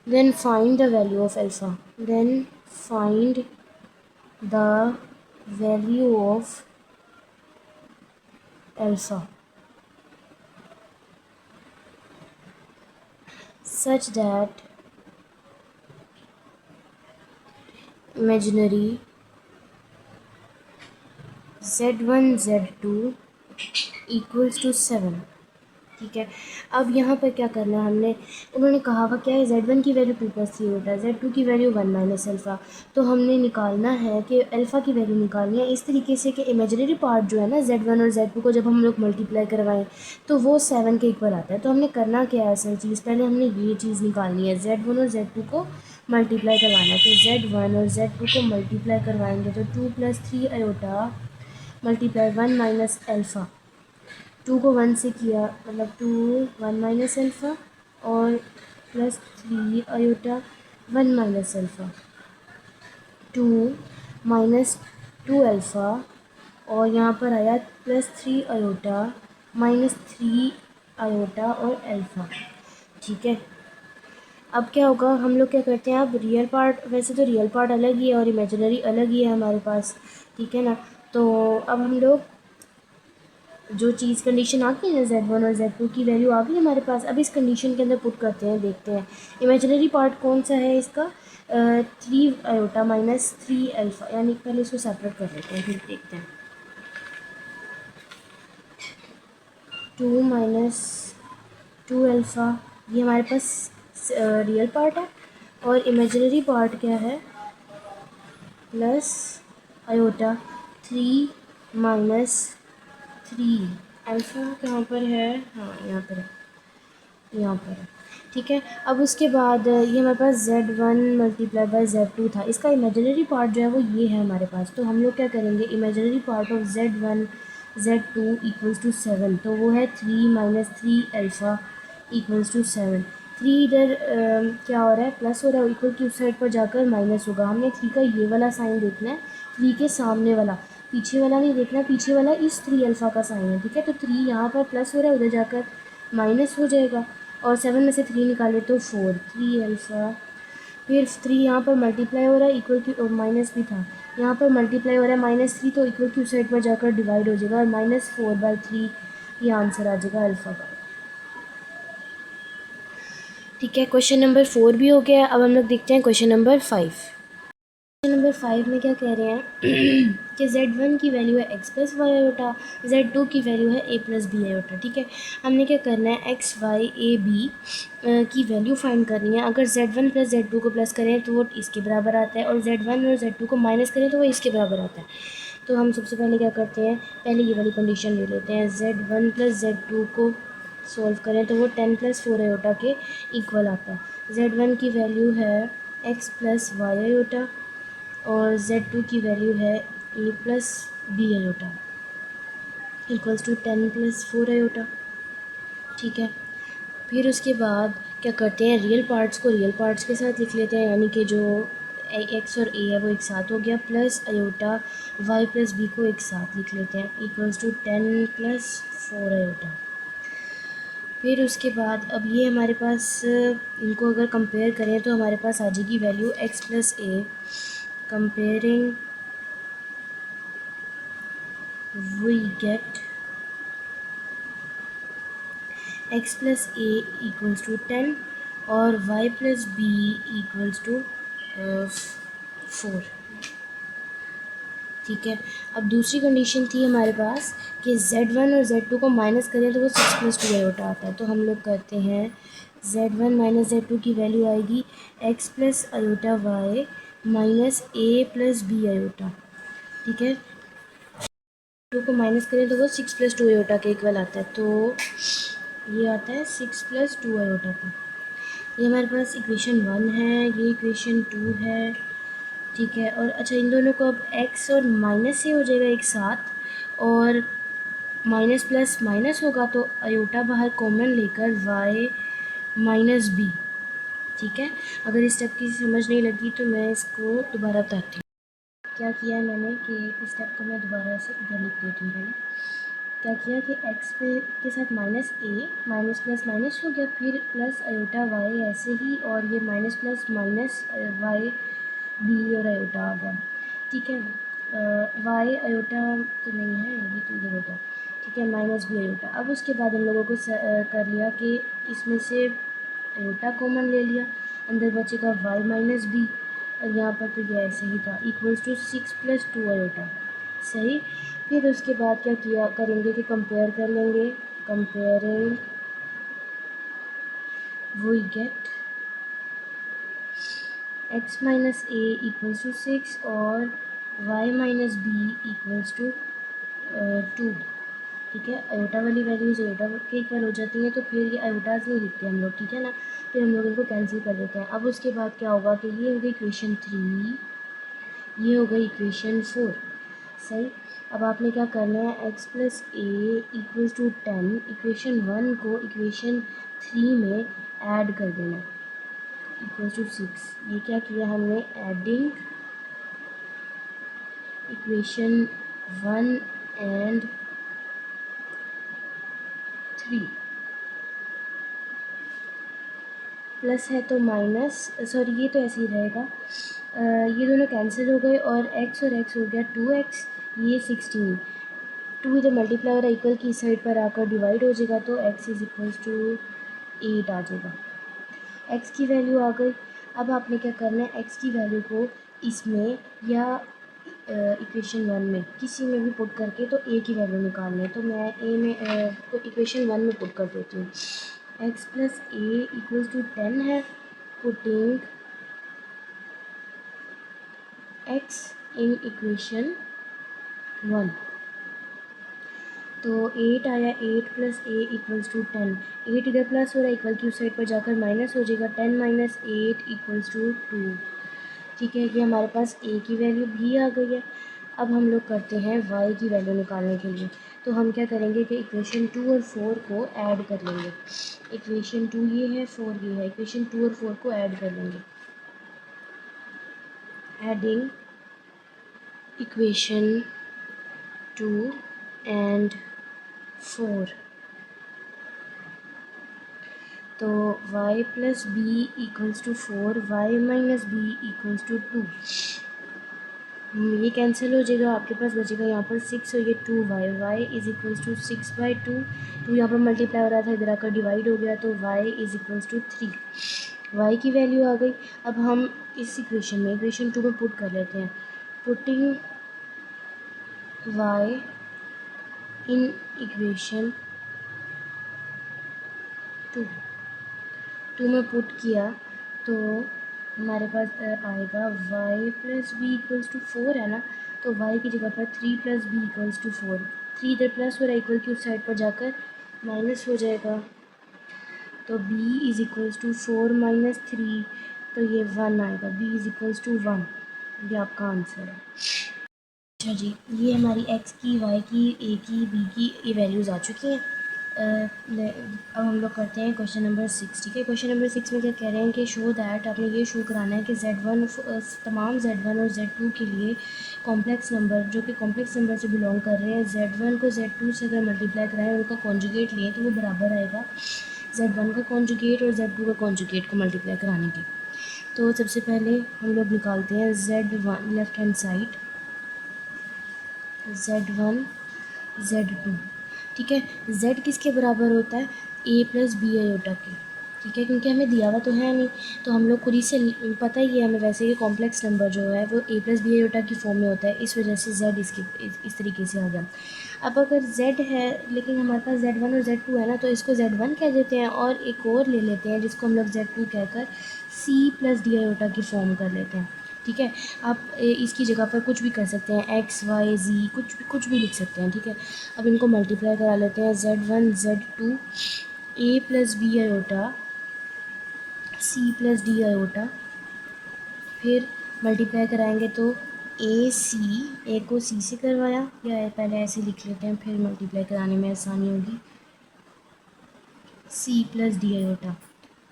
Speaker 1: then find the value of alpha, then find the value of alpha such that imaginary z1 z2 equals to 7। ठीक है, अब यहाँ पर क्या करना है हमने, उन्होंने कहा हुआ क्या है, z1 की वैल्यू 2 + 3 होता है, z2 की वैल्यू 1 माइनस अल्फ़ा, तो हमने निकालना है कि अल्फ़ा की वैल्यू निकालनी है इस तरीके से कि इमेजिनरी पार्ट जो है ना z1 और z2 को जब हम लोग मल्टीप्लाई करवाएं तो वो 7 के ऊपर आता है। तो हमने करना क्या है, असल चीज़ पहले हमने ये चीज़ निकालनी है, z1 और z2 को मल्टीप्लाई करवाना है, तो z1 और z2 को मल्टीप्लाई करवाएंगे तो 2 + 3 आयोटा मल्टीप्लाई 1 माइनस अल्फ़ा, 2 को 1 से किया मतलब 2 1 माइनस अल्फ़ा, और plus 3 iota 1 minus alpha, 2 minus 2 alpha, और यहाँ पर आया प्लस 3 आयोटा माइनस 3 आयोटा और अल्फ़ा। ठीक है, अब क्या होगा, हम लोग क्या करते हैं, अब रियल पार्ट, वैसे तो रियल पार्ट अलग ही है और इमेजिनरी अलग ही है हमारे पास, ठीक है ना। तो अब हम लोग जो चीज़ कंडीशन आ गई ना, z1 और z2 की वैल्यू आ गई हमारे पास, अब इस कंडीशन के अंदर पुट करते हैं, देखते हैं इमेजिनरी पार्ट कौन सा है इसका, 3 आयोटा माइनस 3 अल्फ़ा, यानी पहले इसको सेपरेट कर लेते हैं फिर देखते हैं। 2 माइनस 2 अल्फ़ा ये हमारे पास रियल पार्ट है, और इमेजिनरी पार्ट क्या है, प्लस आयोटा 3 माइनस 3 अल्फ़ा कहाँ पर है, हाँ यहाँ पर है, यहाँ पर है। ठीक है, अब उसके बाद ये हमारे पास z1 मल्टीप्लाई बाय z2 था, इसका इमेजिनरी पार्ट जो है वो ये है हमारे पास, तो हम लोग क्या करेंगे, imaginary part of z1 z2 equals to 7, तो वो है 3 माइनस 3 अल्फ़ा इक्वल्स टू 7। 3 इधर क्या हो रहा है, प्लस हो रहा है, इक्वल की उस साइड पर जाकर माइनस होगा। हमने 3 का ये वाला साइन देखना है, 3 के सामने वाला, पीछे वाला नहीं देखना, पीछे वाला इस 3 अल्फ़ा का साइन है, ठीक है। तो 3 यहाँ पर प्लस हो रहा है, उधर जाकर माइनस हो जाएगा, और 7 में से 3 निकाले तो 4, 3 अल्फ़ा। फिर 3 यहाँ पर मल्टीप्लाई हो रहा है, इक्वल की माइनस भी था, यहाँ पर मल्टीप्लाई हो रहा है -3, तो इक्वल की उस साइड पर जाकर डिवाइड हो जाएगा, और -4/3 ये आंसर आ जाएगा अल्फ़ा का। ठीक है, क्वेश्चन नंबर 4 भी हो गया। अब हम लोग देखते हैं क्वेश्चन नंबर 5। क्वेश्चन नंबर 5 में क्या कह रहे हैं कि Z1 की वैल्यू है x plus y iota, Z2 की वैल्यू है a प्लस बी आयोटा, ठीक है। हमने क्या करना है, x y a b की वैल्यू फाइंड करनी है। अगर Z1 प्लस Z2 को प्लस करें तो वो इसके बराबर आता है, और Z1 और Z2 को माइनस करें तो वो इसके बराबर आता है। तो हम सबसे पहले क्या करते हैं, पहले ये वाली कंडीशन ले लेते हैं, Z1 प्लस Z2 को सॉल्व करें तो वो 10 प्लस 4 आयोटा के इक्वल आता है। Z1 की वैल्यू है x प्लस वाई आयोटा, और Z2 की वैल्यू है a plus b iota equals to 10 plus 4 iota, ठीक है। फिर उसके बाद क्या करते हैं, रियल पार्ट्स को रियल पार्ट्स के साथ लिख लेते हैं, यानी कि जो x और a है वो एक साथ हो गया, plus iota y plus b को एक साथ लिख लेते हैं, इक्वल्स टू 10 प्लस 4 आयोटा। फिर उसके बाद अब ये हमारे पास इनको अगर कंपेयर करें तो हमारे पास आ जाएगी value x plus a, comparing we get x plus a equals to 10 और y plus b equals to 4, ठीक है। अब दूसरी कंडीशन थी हमारे पास कि Z1 और Z2 को माइनस करें तो वो 6 प्लस 2 आयोटा आता है। तो हम लोग करते हैं Z1 माइनस Z2 की वैल्यू आएगी x plus iota y minus a plus b iota, ठीक है। 2 को माइनस करें तो वो 6 प्लस 2 आयोटा के इक्वल आता है, तो ये आता है 6 प्लस 2 आयोटा का। ये हमारे पास इक्वेशन 1 है, ये इक्वेशन 2 है, ठीक है। और अच्छा, इन दोनों को अब x और माइनस से हो जाएगा एक साथ, और माइनस प्लस माइनस होगा तो आयोटा बाहर कॉमन लेकर y माइनस बी, ठीक है। अगर इस स्टेप की समझ नहीं लगी तो मैं इसको दोबारा बताती हूँ। क्या किया है मैंने कि इस स्टेप को मैं दोबारा से इधर लिख देती हूँ पहले। क्या किया कि x पे के साथ minus a, minus plus minus हो गया, फिर प्लस आयोटा y ऐसे ही, और ये minus plus minus y b और आयोटा आ गया, ठीक है। y आयोटा तो नहीं है, ये तो इधर होगा, ठीक है, माइनस b आयोटा। अब उसके बाद हम लोगों को कर लिया कि इसमें से आयोटा कॉमन ले लिया, अंदर बचेगा y माइनस बी, और यहाँ पर तो ये ऐसे ही था, इक्वल्स टू 6 प्लस 2 आयोटा, सही। फिर उसके बाद क्या किया करेंगे कि कंपेयर कर लेंगे, comparing we get x minus a equals to 6 और y minus b equals to 2, ठीक है। आयोटा वाली वैल्यूज आयोटा के इक्वल हो जाती हैं, तो फिर ये आयोटाज नहीं लिखते हम लोग, ठीक है ना। फिर हम लोग इनको कैंसिल कर देते हैं। अब उसके बाद क्या होगा कि ये हो गई इक्वेशन 3, ये हो गई इक्वेशन 4, सही। अब आपने क्या करना है, x plus a equals to 10, equation 1 को इक्वेशन 3 में ऐड कर देना, इक्वल्स टू 6। ये क्या किया हमने, एडिंग इक्वेशन 1 एंड 3, प्लस है तो माइनस, सॉरी ये तो ऐसे ही रहेगा, ये दोनों कैंसिल हो गए, और x और x हो गया 2x, ये 16, 2 इधर मल्टीप्लाई हो रहा है, इक्वल की साइड पर आकर डिवाइड हो जाएगा, तो x इज इक्वल्स टू 8 आ जाएगा। x की वैल्यू आ गई। अब आपने क्या करना है, x की वैल्यू को इसमें या इक्वेशन 1 में किसी में भी पुट करके तो a की वैल्यू निकालनी है, तो मैं a में तो इक्वेशन 1 में पुट कर देती हूँ। x plus a equals to 10 है, पुटिंग x इन इक्वेशन 1, तो 8 आया, 8 प्लस ए इक्वल्स टू 10, 8 इधर प्लस हो रहा है, इक्वल की उस साइड पर जाकर माइनस हो जाएगा, 10 माइनस 8 इक्वल्स टू 2, ठीक है। ये हमारे पास a की वैल्यू भी आ गई है। अब हम लोग करते हैं y की वैल्यू निकालने के लिए, तो हम क्या करेंगे कि इक्वेशन 2 और 4 को ऐड कर लेंगे। इक्वेशन 2 ये है, 4 ये है, इक्वेशन 2 और 4 को ऐड कर लेंगे। एडिंग इक्वेशन 2 एंड 4, तो y plus b equals to 4, y minus b equals to 2। ये कैंसिल हो जाएगा, आपके पास बचेगा यहाँ पर 6 और ये 2y, y is equals to 6/2। 2 यहाँ पर मल्टीप्लाई हो रहा था, इधर आकर डिवाइड हो गया, तो y is equals to 3। y की वैल्यू आ गई। अब हम इस इक्वेशन में, इक्वेशन 2 में पुट कर लेते हैं। पुटिंग y इन इक्वेशन 2 में पुट किया तो हमारे पास आएगा y plus b equals to 4 है ना, तो y की जगह पर 3 प्लस बी इक्वल्स टू 4। 3 इधर प्लस हो रहा है, इक्वल की उस साइड पर जाकर माइनस हो जाएगा, तो b is equals to 4 minus 3, तो ये 1 आएगा। b इज़ इक्वल्स टू 1, ये आपका आंसर है। अच्छा जी, ये हमारी x की, y की, a की, b की ये वैल्यूज़ आ चुकी हैं। अब हम लोग करते हैं क्वेश्चन नंबर 6। ठीक है, क्वेश्चन नंबर 6 में क्या कह रहे हैं कि शो दैट, आपने ये शो कराना है कि Z1 तमाम Z1 और Z2 के लिए कॉम्प्लेक्स नंबर जो कि कॉम्प्लेक्स नंबर से बिलोंग कर रहे हैं, Z1 को Z2 से अगर मल्टीप्लाई कराएं, उनका कॉन्जुगेट लें तो वो बराबर आएगा Z1 का कॉन्जुगेट और Z2 का कॉन्जुगेट को मल्टीप्लाई कराने के। तो सबसे पहले हम लोग निकालते हैं Z1 left hand side, Z1 Z2। ठीक है, z किसके बराबर होता है, a प्लस बी आयोटा के। ठीक है, क्योंकि हमें दिया हुआ तो है नहीं, तो हम लोग खुद ही से पता ही है हमें वैसे कि कॉम्प्लेक्स नंबर जो है वो a प्लस बी आयोटा की फॉर्म में होता है, इस वजह से z इस तरीके से आ गया। अब अगर z है लेकिन हमारे पास Z1 और Z2 है ना, तो इसको Z1 कह देते हैं और एक और ले लेते हैं जिसको हम लोग Z2 कहकर c प्लस डी आयोटा की फॉर्म कर लेते हैं। ठीक है, आप इसकी जगह पर कुछ भी कर सकते हैं, x y z कुछ भी लिख सकते हैं। ठीक है, अब इनको मल्टीप्लाई करा लेते हैं, Z1 Z2 a plus b iota c plus d iota, फिर मल्टीप्लाई कराएंगे तो ए को c से करवाया, या पहले ऐसे लिख लेते हैं फिर मल्टीप्लाई कराने में आसानी होगी, c प्लस डी आयोटा।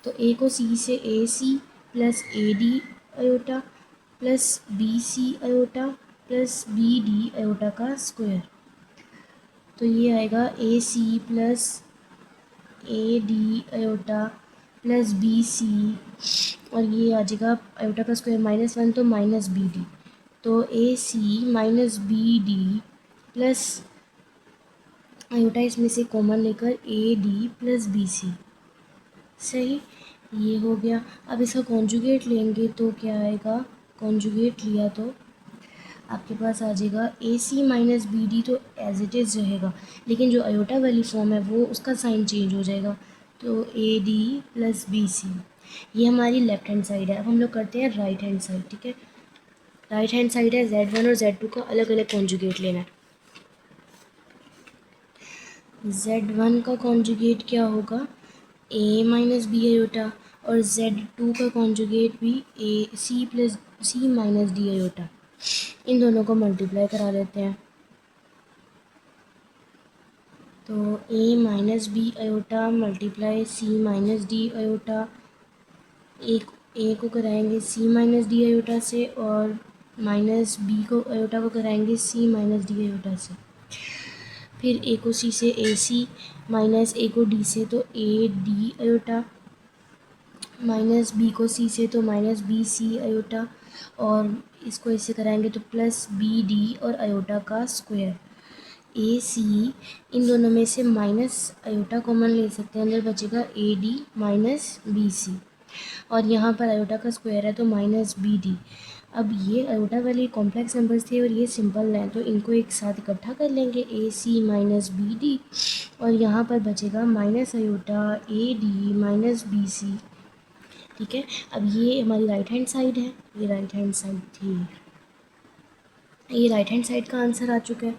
Speaker 1: तो a को c से a c plus a D iota plus b c iota plus b d iota का स्क्वायर, तो ये आएगा a c plus a D iota plus b c, और ये आ जाएगा आयोटा का स्क्वायर -1 तो माइनस बी डी, तो a c minus b d plus iota इसमें से कॉमन लेकर a d plus b c. सही, ये हो गया। अब इसका कॉन्जुगेट लेंगे तो क्या आएगा, कॉन्जुगेट लिया तो आपके पास आ जाएगा ए सी माइनस बी डी, तो एज इट इज़ रहेगा, लेकिन जो आयोटा वाली फॉर्म है वो उसका साइन चेंज हो जाएगा, तो ए डी प्लस बी सी। ये हमारी लेफ्ट हैंड साइड है। अब हम लोग करते हैं राइट हैंड साइड। ठीक है, राइट हैंड साइड है, Z1 और Z2 का अलग अलग कॉन्जुगेट लेना है। Z1 का कॉन्जुगेट क्या होगा, a माइनस बी आयोटा, और Z2 का कॉन्जुगेट भी a c plus c minus d iota. इन दोनों को मल्टीप्लाई करा लेते हैं, तो a minus b iota multiply c minus d iota, एक ए को कराएंगे सी माइनस डी आयोटा से और माइनस बी को आयोटा को कराएंगे सी माइनस डी आयोटा से, फिर ए को सी से ए सी माइनस ए को डी से तो A D iota, minus B को सी से तो माइनस बी सी आयोटा, और इसको इससे कराएंगे तो प्लस बी डी और आयोटा का स्क्वायर। ए सी, इन दोनों में से माइनस आयोटा कॉमन ले सकते हैं, अंदर बचेगा a d minus b c, और यहाँ पर आयोटा का स्क्वायर है तो माइनस बी डी। अब ये आयोटा वाले कॉम्प्लेक्स नंबर्स थे और ये सिंपल हैं, तो इनको एक साथ इकट्ठा कर लेंगे, a c minus b d, और यहाँ पर बचेगा minus iota a d minus b c. ठीक है, अब ये हमारी राइट हैंड साइड है, ये राइट हैंड साइड थी, ये राइट हैंड साइड का आंसर आ चुका है,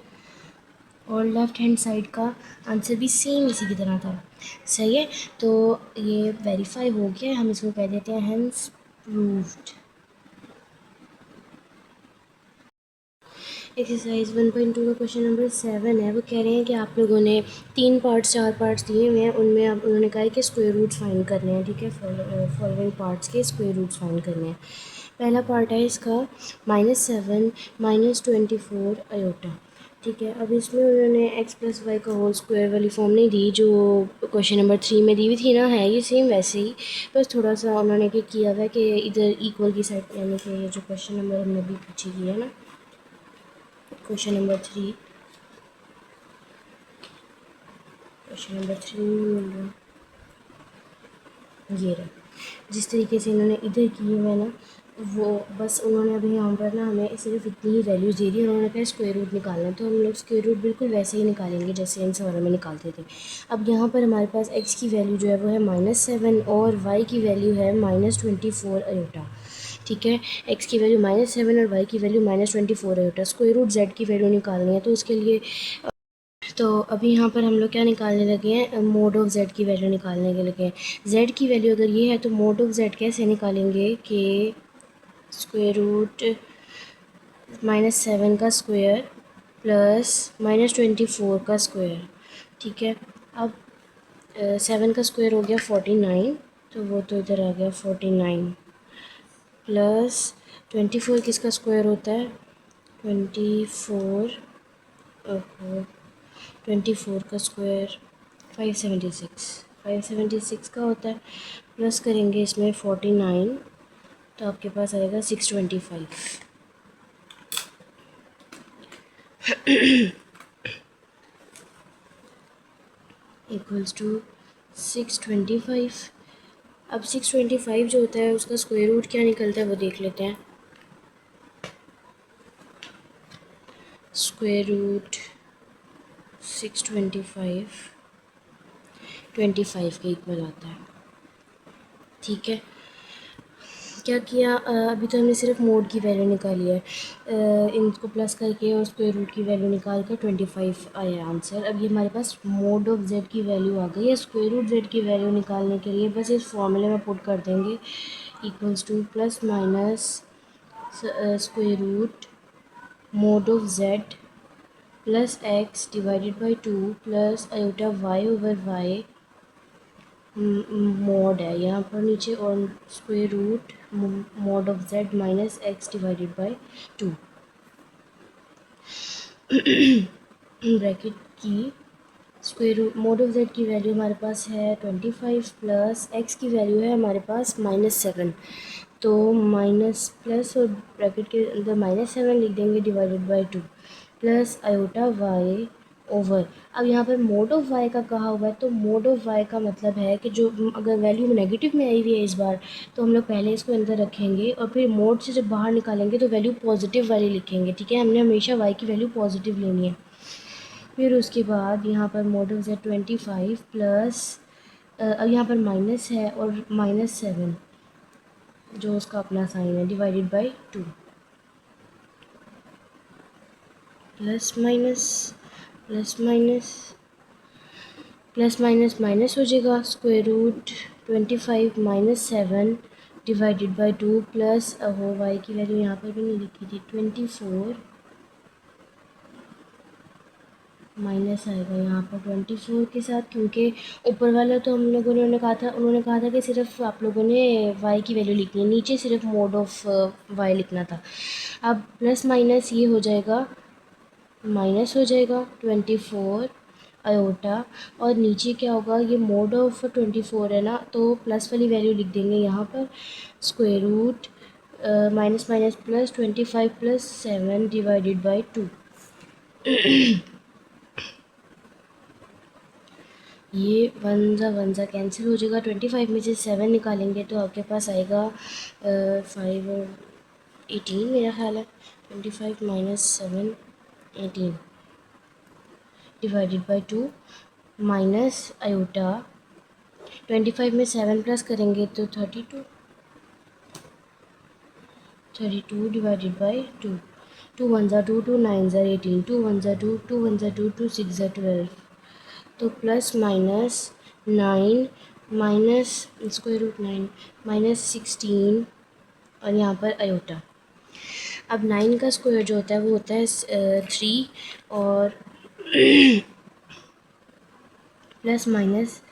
Speaker 1: और लेफ़्ट हैंड साइड का आंसर भी सेम इसी की तरह था। सही है, तो ये वेरीफाई हो गया, हम इसको कह देते हैं हेंस प्रूव्ड। एक्सरसाइज 1.2 का क्वेश्चन नंबर 7 है। वो कह रहे हैं कि आप लोगों ने 4 पार्ट्स दिए हुए हैं, उनमें अब उन्होंने कहा है कि स्क्वायर रूट्स फाइंड करने हैं। ठीक है, फॉलोइंग पार्ट्स के स्क्वायर रूट्स फाइंड करने हैं। पहला पार्ट है इसका -7 -24 अयोटा। ठीक है, अब इसमें उन्होंने x + y का होल स्क्वायर वाली फॉर्म नहीं दी जो क्वेश्चन नंबर 3 में दी हुई थी ना, है ये सेम वैसे ही, बस थोड़ा सा उन्होंने क्या किया हुआ है कि इधर इक्वल की साइड, यानी कि ये जो क्वेश्चन नंबर हमने भी पीछे किया है ना, क्वेश्चन नंबर 3 ये रहा। जिस तरीके से इन्होंने इधर किए हुए ना, वो बस उन्होंने अभी यहाँ पर ना हमें सिर्फ इतनी ही वैल्यूज़ दे दी। उन्होंने कहा स्क्वायर रूट निकालना है, तो हम लोग स्क्वायर रूट बिल्कुल वैसे ही निकालेंगे जैसे इन सवालों में निकालते थे। अब यहाँ पर हमारे पास x की वैल्यू जो है वो है -7 और y की वैल्यू है -24 अयोटा। ठीक है, x की वैल्यू -7 और y की value -24 iota. Square root z की वैल्यू निकालनी है, तो उसके लिए तो अभी यहाँ पर हम लोग क्या निकालने लगे हैं, मोड ऑफ z की वैल्यू निकालने के लगे हैं। z की वैल्यू अगर ये है तो मोड ऑफ z कैसे निकालेंगे कि स्क्वायर रूट -7 का स्क्वायर प्लस -24 का स्क्वायर। ठीक है, अब 7 का स्क्वायर हो गया 49, तो वो तो इधर आ गया 49, प्लस 24 किसका स्क्वायर होता है, 24 24 का स्क्वायर 576 का होता है, प्लस करेंगे इसमें 49, तो आपके पास आएगा 625 इक्वल्स टू 625। अब 625 जो होता है उसका स्क्वायर रूट क्या निकलता है वो देख लेते हैं। स्क्वायर रूट 625 25 के इक्वल आता है। ठीक है, क्या किया, अभी तो हमने सिर्फ मोड की वैल्यू निकाली है, इनको प्लस करके और स्क्वायर रूट की वैल्यू निकाल कर 25 आया आंसर। अब ये हमारे पास मोड ऑफ z की वैल्यू आ गई है। स्क्वायर रूट z की वैल्यू निकालने के लिए बस इस फॉर्मूले में पुट कर देंगे, equals to plus minus square root mod of z plus x divided by 2 plus iota y over y mod है यहाँ पर नीचे, और square root mod of z minus x divided by 2 bracket की square root mod of z की value हमारे पास है 25 प्लस x की वैल्यू है हमारे पास -7, तो माइनस प्लस और ब्रैकेट के अंदर -7 लिख देंगे divided by 2 plus iota y over. अब यहाँ पर मोड ऑफ y का कहा हुआ है, तो मोड ऑफ y का मतलब है कि जो अगर वैल्यू नेगेटिव में आई हुई है इस बार, तो हम लोग पहले इसको अंदर रखेंगे और फिर मोड से जब बाहर निकालेंगे तो वैल्यू पॉजिटिव वाली लिखेंगे। ठीक है, हमने हमेशा y की वैल्यू पॉजिटिव लेनी है। फिर उसके बाद यहाँ पर मोड ऑफ z 25 प्लस, अब यहाँ पर माइनस है और -7 जो उसका अपना साइन है divided by 2 plus minus plus minus plus minus minus हो जाएगा, square root 25 -7 divided by 2 plus वो वाई की वैल्यू यहाँ पर भी नहीं लिखी थी 24 माइनस आएगा यहाँ पर 24 के साथ, क्योंकि ऊपर वाला तो हम लोगों ने उन्होंने कहा था कि सिर्फ आप लोगों ने y की वैल्यू लिखनी है, नीचे सिर्फ मोड ऑफ y लिखना था। अब प्लस माइनस ये हो जाएगा, माइनस हो जाएगा 24 अयोटा, और नीचे क्या होगा, ये मोड ऑफ 24 है ना, तो प्लस वाली वैल्यू लिख देंगे यहाँ पर, square root minus minus plus 25 plus 7 divided by 2। ये वन ज़ा कैंसिल हो जाएगा, 25 में से 7 निकालेंगे तो आपके पास आएगा 5 और 18 मेरा ख्याल है, 25 minus 7 18 divided by 2 minus iota 25 में 7 प्लस करेंगे तो 32 डिवाइडेड बाई 2, 2 1 ज़ा 2, 2 9 ज़ा 18, 2 1 ज़ा 2, 2 1 ज़ा 2, 2 6 ज़ा 12, तो plus minus 9 minus square root 9 -16 और यहाँ पर अयोटा। अब 9 का स्क्वायर जो होता है वो होता है 3 और प्लस माइनस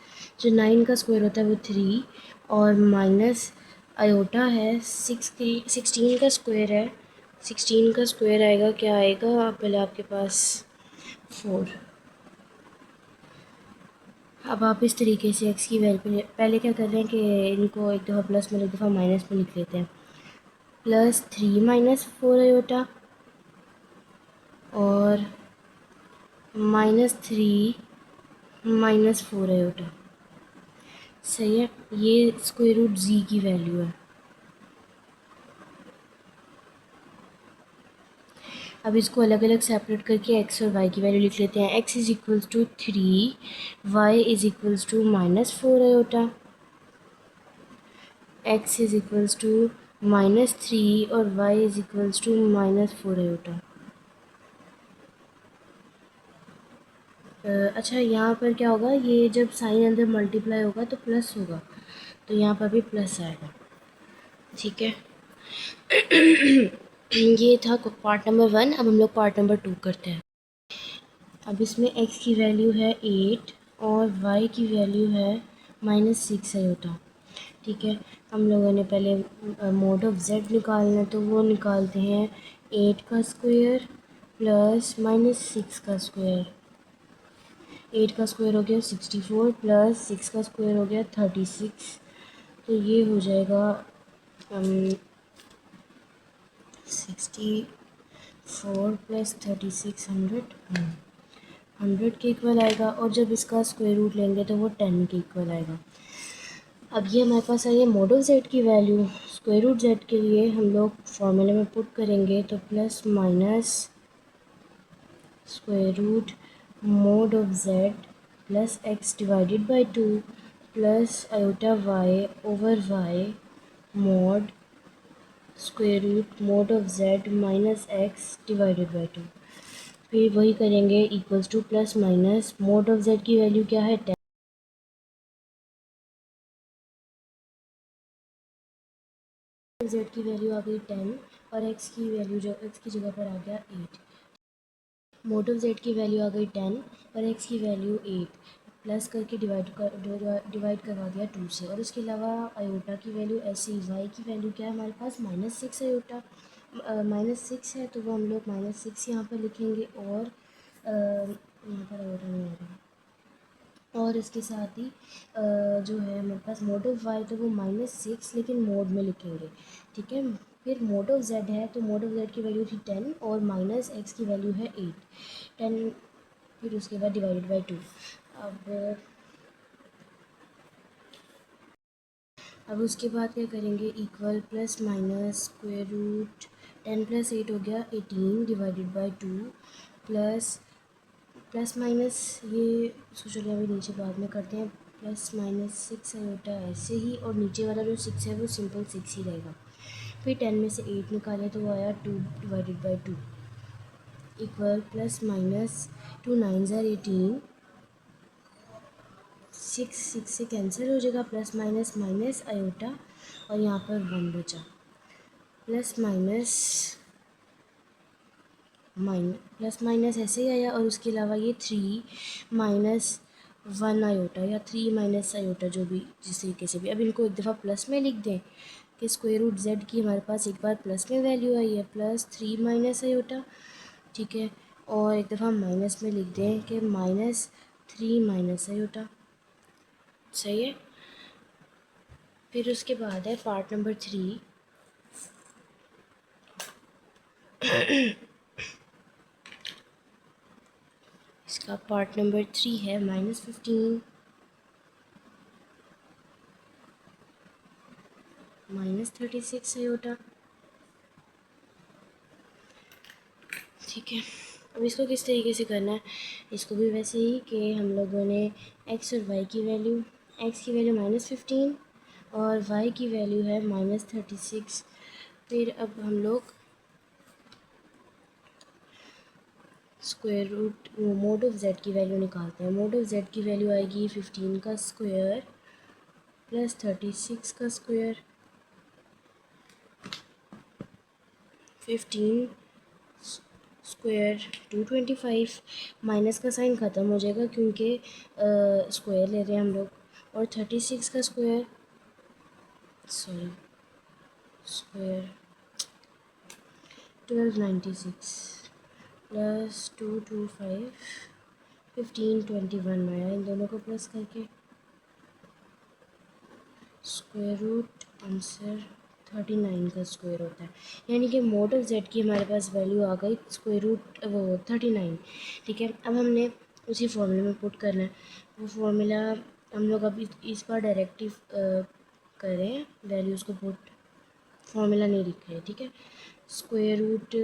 Speaker 1: जो 9 का स्क्वायर होता है वो 3 और माइनस आयोटा है 16 का स्क्वायर है। 16 का स्क्वायर आएगा, क्या आएगा पहले आपके पास 4। अब आप इस तरीके से एक्स की वैल्यू पहले क्या कर रहे हैं कि इनको एक दफ़ा प्लस में एक दफ़ा माइनस में लिख लेते हैं। प्लस 3 माइनस 4 आयोटा और -3 -4 आयोटा। सही है, ये स्क्वायर रूट जी की वैल्यू है। अब इसको अलग अलग सेपरेट करके एक्स और वाई की वैल्यू लिख लेते हैं। X is equals to 3, y is equals to -4 iota. X is equals to -3 और y is equals to -4 iota. अच्छा, यहाँ पर क्या होगा, ये जब साइन अंदर मल्टीप्लाई होगा तो प्लस होगा, तो यहाँ पर भी प्लस आएगा। ठीक है, ये था पार्ट नंबर 1। अब हम लोग पार्ट नंबर 2 करते हैं। अब इसमें x की वैल्यू है 8 और y की वैल्यू है -6 आयोटा। ठीक है, हम लोगों ने पहले मोड ऑफ z निकालना है, तो वो निकालते हैं 8 का स्क्वायर प्लस -6 का स्क्वायर। 8 का स्क्वायर हो गया 64 प्लस 6 का स्क्वायर हो गया 36। तो ये हो जाएगा 64 प्लस 36 100 के इक्वल आएगा। और जब इसका स्क्वायर रूट लेंगे तो वो 10 के इक्वल आएगा। अब ये हमारे पास आई है मोड ऑफ जेड की वैल्यू। स्क्वायर रूट जेड के लिए हम लोग फॉर्मूले में पुट करेंगे, तो plus minus square root mod of z plus x divided by 2 plus iota y over y mod square root mod of z minus x divided by 2। फिर वही करेंगे equals to plus minus mod of z की value क्या है 10। Z की value आ गई 10 और एक्स की वैल्यू जो एक्स की जगह पर आ गया 8। मोड ऑफ जेड की वैल्यू आ गई 10 और एक्स की वैल्यू 8, प्लस करके डिवाइड करवा दिया 2 से। और इसके अलावा आयोटा की वैल्यू ऐसे ही। वाई की वैल्यू क्या है हमारे पास -6 आयोटा, -6 है, तो वो हम लोग -6 यहाँ पर लिखेंगे और यहाँ पर आयोटा नहीं आ रहा। और इसके साथ ही जो है हमारे पास मोड ऑफ वाई, तो वो -6 लेकिन मोड में लिखेंगे। ठीक है, फिर मोड ऑफ जेड है, तो मोड ऑफ जेड की वैल्यू थी 10 और माइनस एक्स की वैल्यू है 8। 10 फिर उसके बाद डिवाइडेड बाई 2। अब उसके बाद क्या करेंगे, equal plus minus square root 10 plus 8 हो गया 18 divided by 2 plus plus minus ये सोचो अभी नीचे बाद में करते हैं। प्लस -6 आयोटा ऐसे ही, और नीचे वाला जो 6 है वो सिंपल 6 ही रहेगा। फिर 10 में से 8 निकालें तो वो आया 2 divided by 2 equal plus minus 2 9 ज़ार 18, 6 से कैंसिल हो जाएगा, प्लस माइनस माइनस आयोटा और यहाँ पर 1 बचा। प्लस माइनस प्लस माइनस ऐसे ही आया, और उसके अलावा ये 3 माइनस 1 आयोटा या 3 माइनस आयोटा, जो भी जिस तरीके से भी। अब इनको एक दफ़ा प्लस में लिख दें कि स्क्वायर रूट जेड की हमारे पास एक बार प्लस में वैल्यू आई है +3 माइनस आयोटा। ठीक है, और एक दफ़ा माइनस में लिख दें कि -3 माइनस आयोटा। सही है, फिर उसके बाद है पार्ट नंबर 3। इसका पार्ट नंबर 3 है -15 -36 आयोटा। ठीक है, अब इसको किस तरीके से करना है, इसको भी वैसे ही कि हम लोगों ने एक्स और वाई की वैल्यू, एक्स की वैल्यू -15 और वाई की वैल्यू है -36। फिर अब हम लोग square root mod of z की वैल्यू निकालते हैं। मोड ऑफ जेड की वैल्यू आएगी 15 का स्क्वायर प्लस 36 का स्क्वायर। 15 स्क्वायर 225, माइनस का साइन ख़त्म हो जाएगा क्योंकि स्क्वायर ले रहे हैं हम लोग, और 36 का स्क्वायर स्क्वायर 1296 प्लस 225 1521 आया। इन दोनों को प्लस करके स्क्वायर रूट आंसर 39 का स्क्वायर होता है, यानी कि मोड ऑफ जेड की हमारे पास वैल्यू आ गई स्क्वायर रूट वो 39। ठीक है, अब हमने उसी फॉर्मूले में पुट करना है। वो फॉर्मूला हम लोग अब इस बार डायरेक्टिव करें, वैल्यूज़ को पुट, फॉर्मूला नहीं लिखा है। ठीक है, square root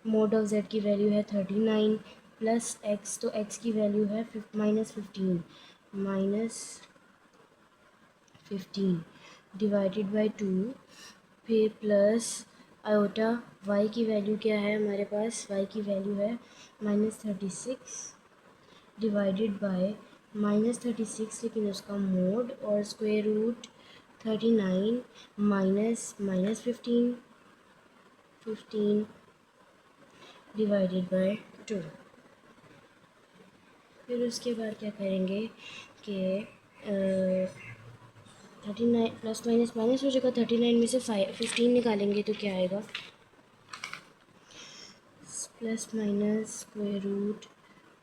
Speaker 1: mod of z की वैल्यू है 39 प्लस एक्स, तो एक्स की वैल्यू है -15 डिवाइडेड बाई 2, फिर प्लस आयोटा वाई की वैल्यू क्या है हमारे पास, वाई की वैल्यू है -36 डिवाइडेड बाय -36, लेकिन उसका मोड, और square root 39 minus 15 divided by 2। फिर उसके बाद क्या करेंगे कि 39 प्लस माइनस माइनस हो जाएगा, 39 में से 15 निकालेंगे तो क्या आएगा, प्लस माइनस स्क्वायर रूट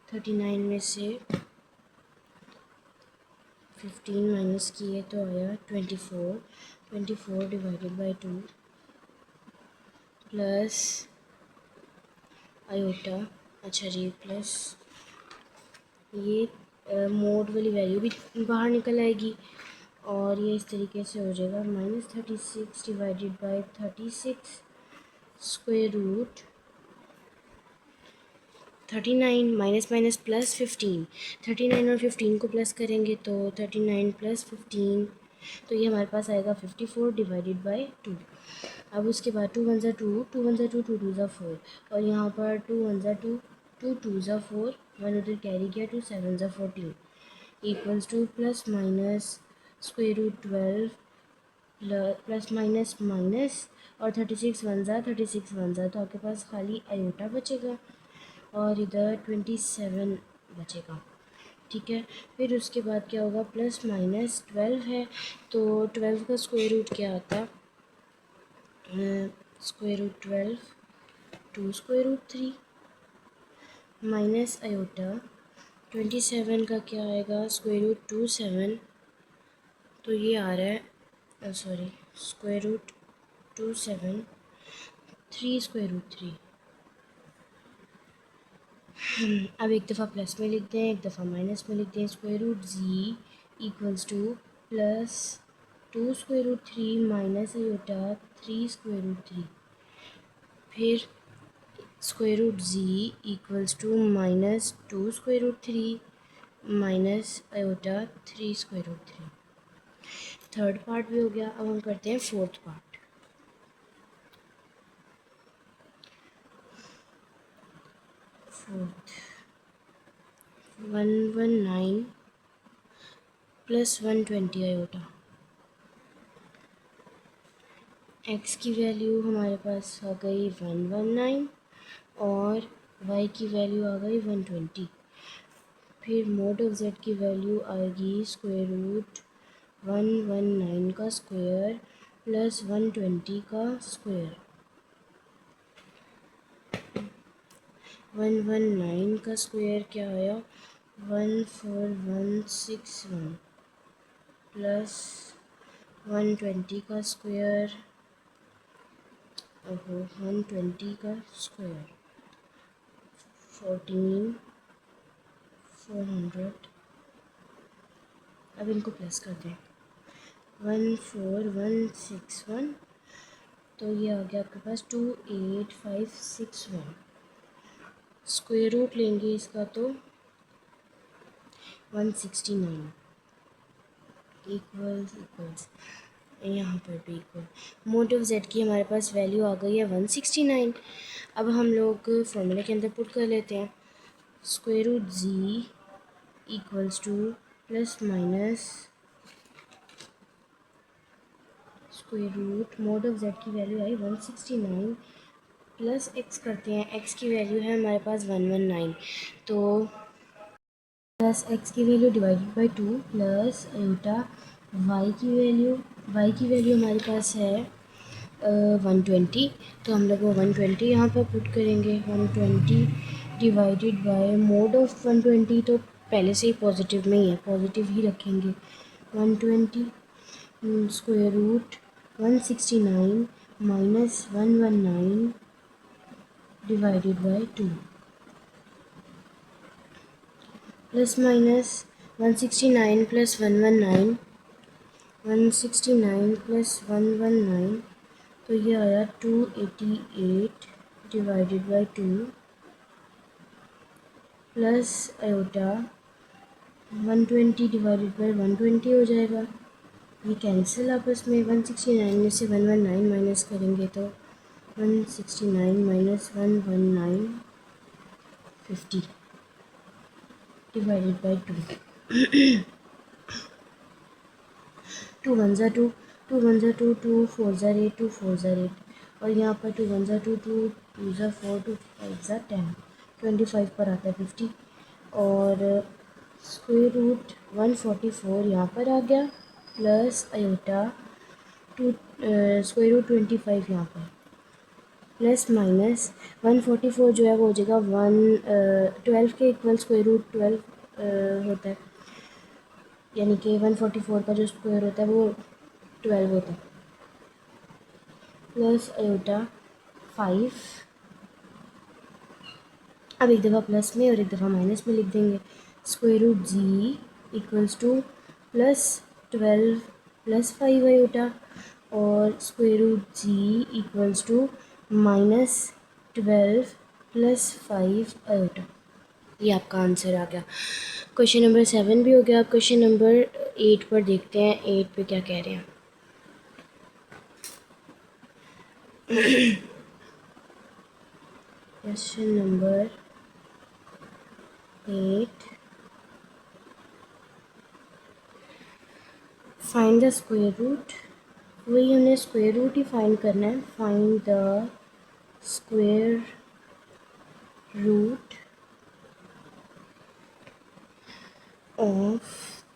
Speaker 1: 39 में से 15 माइनस किए तो आया 24 डिवाइडेड बाई 2 प्लस आयोटा, अच्छा जी, प्लस ये मोड वाली वैल्यू भी बाहर निकल आएगी, और ये इस तरीके से हो जाएगा -36 divided by 36 square root 39 minus minus plus 15, 39 और 15 को प्लस करेंगे तो 39 प्लस 15, तो ये हमारे पास आएगा 54 डिवाइडेड बाई 2। अब उसके बाद 2 1 ज़ा 2, 2 1 ज़ा 2, 2 2 ज़ा 4, और यहाँ पर 2 1 ज़ा 2, 2 2 ज़ा 4, 1 उधर कैरी किया, 2 7 ज़ा 14 equals to plus minus square root 12 plus minus minus, और 36 1 ज़ा 36 1 ज़ा, तो आपके पास खाली आयोटा बचेगा और इधर 27 बचेगा। ठीक है, फिर उसके बाद क्या होगा, प्लस माइनस 12 है, तो 12 का स्क्वायर रूट क्या आता है, square root 12 2 square root 3 minus iota 27 का क्या आएगा, स्क्वायर रूट 2 7, तो ये आ रहा है sorry square root 2 7 3 square root 3। अब एक दफ़ा प्लस में लिख दें, एक दफ़ा माइनस में लिख दें। Square root z equals to plus 2 square root 3 minus iota 3 square root 3, फिर square root z equals to minus 2 square root 3 minus iota 3 square root 3। Third part भी हो गया, अब हम करते हैं fourth part. Fourth 119 plus 120 iota, x की value हमारे पास आ गई 119 और वाई की वैल्यू आ गई 120। फिर मोड ऑफ जेड की वैल्यू आएगी स्क्वायर रूट 119 का स्क्वायर प्लस 120 का स्क्वायर। 119 का स्क्वायर क्या आया, 14161 प्लस 120 का स्क्वायर, 120 का स्क्वायर 14400। अब इनको प्लस कर दें, 14161, तो ये आ गया आपके पास 28561। स्क्वायर रूट लेंगे इसका तो 169 इक्वल्स यहाँ पर भी इक्वल। मोड ऑफ जेड की हमारे पास वैल्यू आ गई है 169। अब हम लोग फॉर्मूले के अंदर पुट कर लेते हैं, square root z equals to plus minus square root mod of z की वैल्यू आई 169 प्लस एक्स करते हैं। एक्स की वैल्यू है हमारे पास 119, तो प्लस एक्स की value divided by 2 plus iota y की वैल्यू हमारे पास है 120, तो हम लोग वो 120 यहाँ पर पुट करेंगे। 120 डिवाइडेड बाय मोड ऑफ 120 तो पहले से ही पॉजिटिव में ही है, पॉजिटिव ही रखेंगे। 120 square root 169 minus 119 divided by 2 plus minus 169 plus 119 169 plus 119, तो ये आया 288 divided by 2 plus iota 120 divided by 120 हो जाएगा। ये कैंसिल आपस में। 169 में से 119 माइनस करेंगे तो 169 माइनस 119 50 डिवाइडेड बाई 2। 2 1 ज़ा 2, 2 1 ज़ा 2, 2 4 ज़ा 8, 2 4 ज़ा 8, और यहाँ पर 2 1 ज़ा 2, 2 2 ज़ा 4, 2 5 ज़ा 10, 25 पर आता है 50, और स्क्वायर रूट 144 यहाँ पर आ गया, प्लस आयोटा 2 स्क्वायर रूट 25 यहाँ पर, प्लस माइनस 144 जो है वो हो जाएगा 12 के इक्वल स्क्वायर रूट 12 होता है, यानी कि 144 का जो स्क्वायर होता है वो 12 होता है, प्लस आयोटा 5। अब एक दफ़ा प्लस में और एक दफ़ा माइनस में लिख देंगे। Square root z equals to plus 12 plus 5 iota, और square root z equals to minus 12 plus 5 iota. ये आपका आंसर आ गया। क्वेश्चन नंबर 7 भी हो गया। आप क्वेश्चन नंबर 8 पर देखते हैं, 8 पे क्या कह रहे हैं। Question number 8, find the square root. वही हमने स्क्वायर रूट ही फाइंड करना है। Find the square root of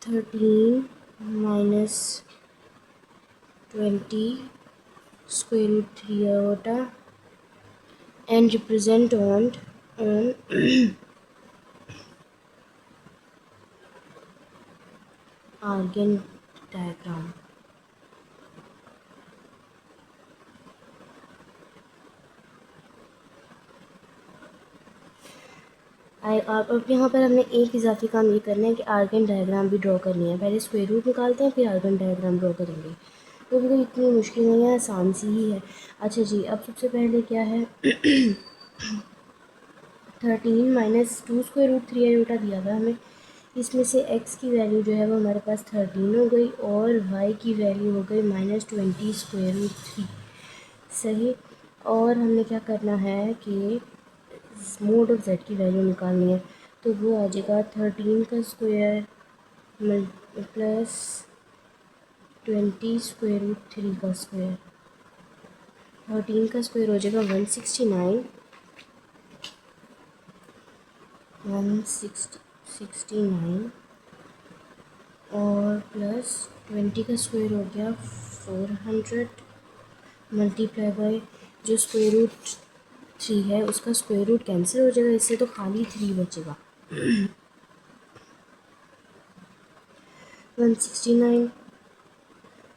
Speaker 1: 13 minus 20 square root 3 iota and represent on Argand diagram। आप अब यहाँ पर हमने एक इजाफी काम ये करना है कि आर्गन डायग्राम भी ड्रॉ करनी है। पहले स्क्वायर रूट निकालते हैं, फिर आर्गन डायग्राम ड्रॉ करेंगे। तो भी कोई इतनी मुश्किल नहीं है, आसान सी ही है। अच्छा जी, अब सबसे पहले क्या है 13 माइनस 2 स्क्वायर रूट 3 आयोटा दिया था हमें। इसमें से x की वैल्यू जो है वो हमारे पास 13 हो गई, और y की वैल्यू हो गई -20 स्क्वायर रूट 3। सही। और हमने क्या करना है कि मोड ऑफ z की वैल्यू निकालनी है, तो वो आ जाएगा 13 का स्क्वायर प्लस 20 स्क्वायर रूट 3 का स्क्वायर। 13 का स्क्वायर हो जाएगा 169 और प्लस 20 का स्क्वायर हो गया 400 मल्टीप्लाई बाय जो स्क्वायर रूट 3 है उसका स्क्वायर रूट कैंसिल हो जाएगा, इससे तो खाली 3 बचेगा। 169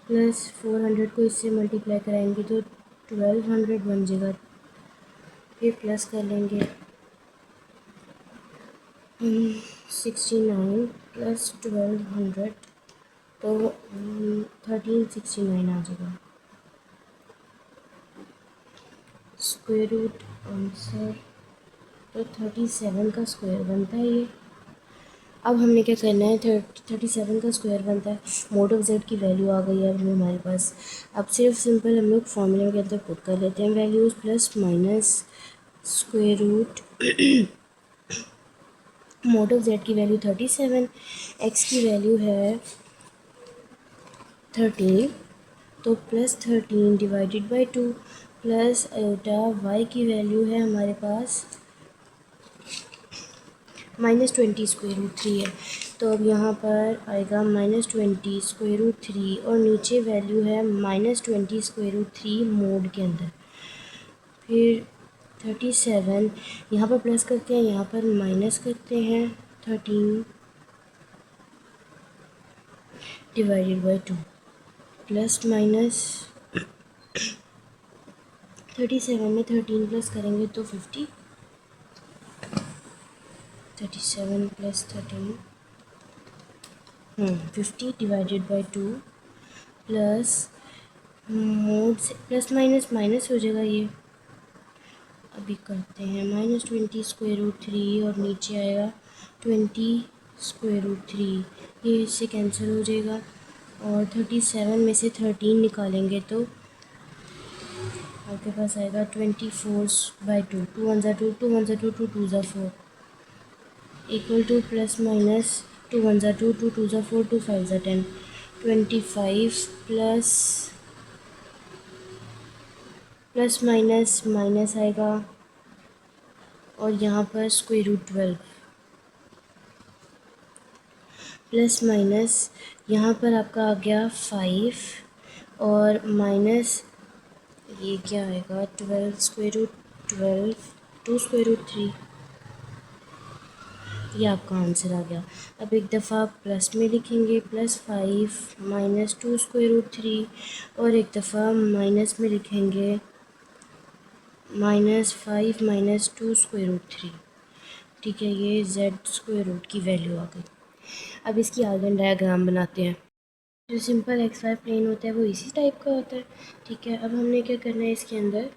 Speaker 1: प्लस 400 को इससे मल्टीप्लाई कराएंगे तो 1200 बन जाएगा, फिर प्लस कर लेंगे 69 प्लस 1200 तो 1369 आ जाएगा। स्क्वायर रूट आंसर तो 37 का स्क्वायर बनता है ये। अब हमने क्या करना है, 37 का स्क्वायर बनता है। मोड ऑफ जेड की वैल्यू आ गई है अब हमारे पास। अब सिर्फ सिंपल हम लोग फॉर्मूले के अंदर पुट कर लेते हैं values, plus minus square root mod of z की वैल्यू 37, एक्स की वैल्यू है 13, तो plus 13 divided by 2 plus iota y की वैल्यू है हमारे पास -20√3 है। तो अब यहाँ पर आएगा -20√3 और नीचे वैल्यू है -20√3 मोड के अंदर। फिर 37 यहाँ पर प्लस करते हैं, यहाँ पर माइनस करते हैं। 13 डिवाइडेड बाई 2 प्लस माइनस 37 में 13 प्लस करेंगे तो 50। 37 plus 13 50 divided by 2 plus mode से प्लस माइनस माइनस हो जाएगा। ये अभी करते हैं -20√3 और नीचे आएगा 20√3। ये इससे कैंसिल हो जाएगा और 37 में से 13 निकालेंगे तो आपके पास आएगा 24/2। 2 1 2, 2 1 2, 2 2 4 equal to plus minus 2 1 2, 2 2 4, 2 5 10। 25 plus minus minus आएगा और यहाँ पर √12 प्लस माइनस यहाँ पर आपका आ गया 5 और माइनस ये क्या आएगा 12 2√3। ये आपका आंसर आ गया। अब एक दफ़ा प्लस में लिखेंगे +5 -2√3 और एक दफ़ा माइनस में लिखेंगे -5 -2√3। ठीक है, ये z² की वैल्यू आ गई। अब इसकी आर्गन डायग्राम बनाते हैं। जो सिंपल XY प्लेन होता है वो इसी टाइप का होता है। ठीक है, अब हमने क्या करना है इसके अंदर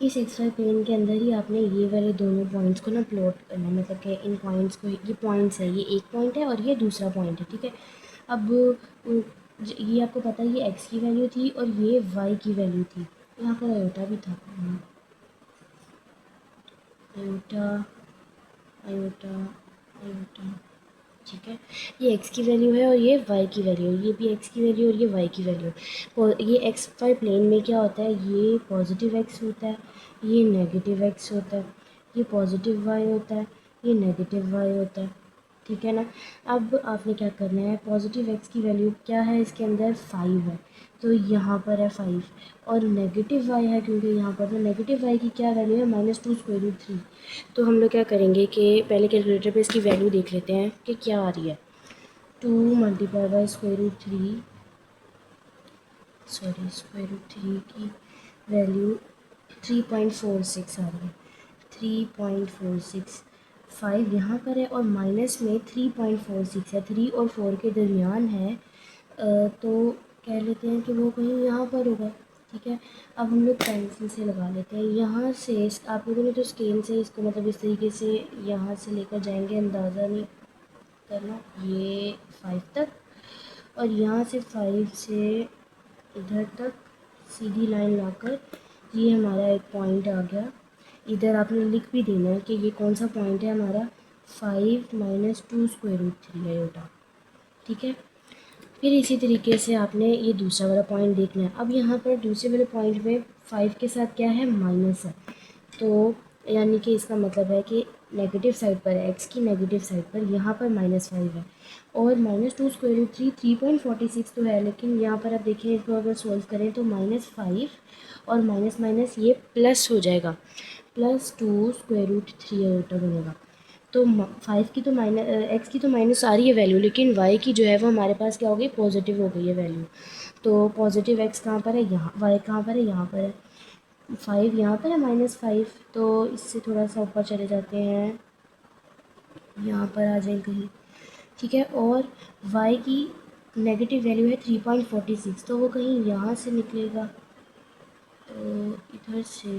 Speaker 1: इस XY प्लेन के अंदर ही आपने ये वाले दोनों पॉइंट्स को ना प्लॉट करना है। मतलब कि इन पॉइंट्स को, ये पॉइंट्स है, ये एक पॉइंट है और ये दूसरा पॉइंट है। ठीक है, अब ये आपको पता है ये x की वैल्यू थी और ये y की वैल्यू थी। यहाँ पर आयोटा भी था, आयोटा आयोटा आयोटा। ठीक है, ये x की वैल्यू है और ये y की वैल्यू है। ये भी x की वैल्यू और ये y की वैल्यू। और ये XY प्लेन में क्या होता है, ये पॉजिटिव x होता है, ये नेगेटिव x होता है, ये पॉजिटिव y होता है, ये नेगेटिव y होता है। ठीक है ना। अब आपने क्या करना है, पॉजिटिव x की वैल्यू क्या है, इसके अंदर 5 है तो यहाँ पर है 5 और नेगेटिव y है क्योंकि यहाँ पर, तो नेगेटिव y की क्या वैल्यू है -2√3। तो हम लोग क्या करेंगे कि पहले कैलकुलेटर पे इसकी वैल्यू देख लेते हैं कि क्या आ रही है। 2 × √3 √3 की वैल्यू 3.46 आ रही है। 3.46 5 यहाँ पर है और माइनस में 3.46 है, 3 और 4 के दरमियान है। तो कह लेते हैं कि वो कहीं यहाँ पर होगा। ठीक है, अब हम लोग पेंसिल से लगा लेते हैं। यहाँ से आप लोगों ने तो स्केल से इसको मतलब इस तरीके से यहाँ से लेकर जाएंगे, अंदाज़ा नहीं करना, ये 5 तक और यहाँ से 5 से इधर तक सीधी लाइन लाकर ये हमारा एक पॉइंट आ गया। इधर आपने लिख भी देना है कि ये कौन सा पॉइंट है हमारा, 5 -2√3 आयोटा। ठीक है, फिर इसी तरीके से आपने ये दूसरा वाला पॉइंट देखना है। अब यहाँ पर दूसरे वाले पॉइंट में 5 के साथ क्या है, माइनस है। तो यानी कि इसका मतलब है कि नेगेटिव साइड पर है, एक्स की नेगेटिव साइड पर यहाँ पर -5 है और -2√3 3.46 तो है, लेकिन यहाँ पर आप देखें इसको अगर सोल्व करें तो -5 और माइनस माइनस ये प्लस हो जाएगा, +2√3 आयोटा बनेगा। तो 5 की तो माइनस, एक्स की तो माइनस आ रही है वैल्यू, लेकिन वाई की जो है वो हमारे पास क्या हो गई, पॉजिटिव हो गई है वैल्यू। तो पॉजिटिव एक्स कहाँ पर है, यहाँ। वाई कहाँ पर है, यहाँ पर है। 5 यहाँ पर है -5, तो इससे थोड़ा सा ऊपर चले जाते हैं, यहाँ पर आ जाए कहीं। ठीक है, और y की नेगेटिव वैल्यू है 3.46, तो वो कहीं यहाँ से निकलेगा। तो इधर से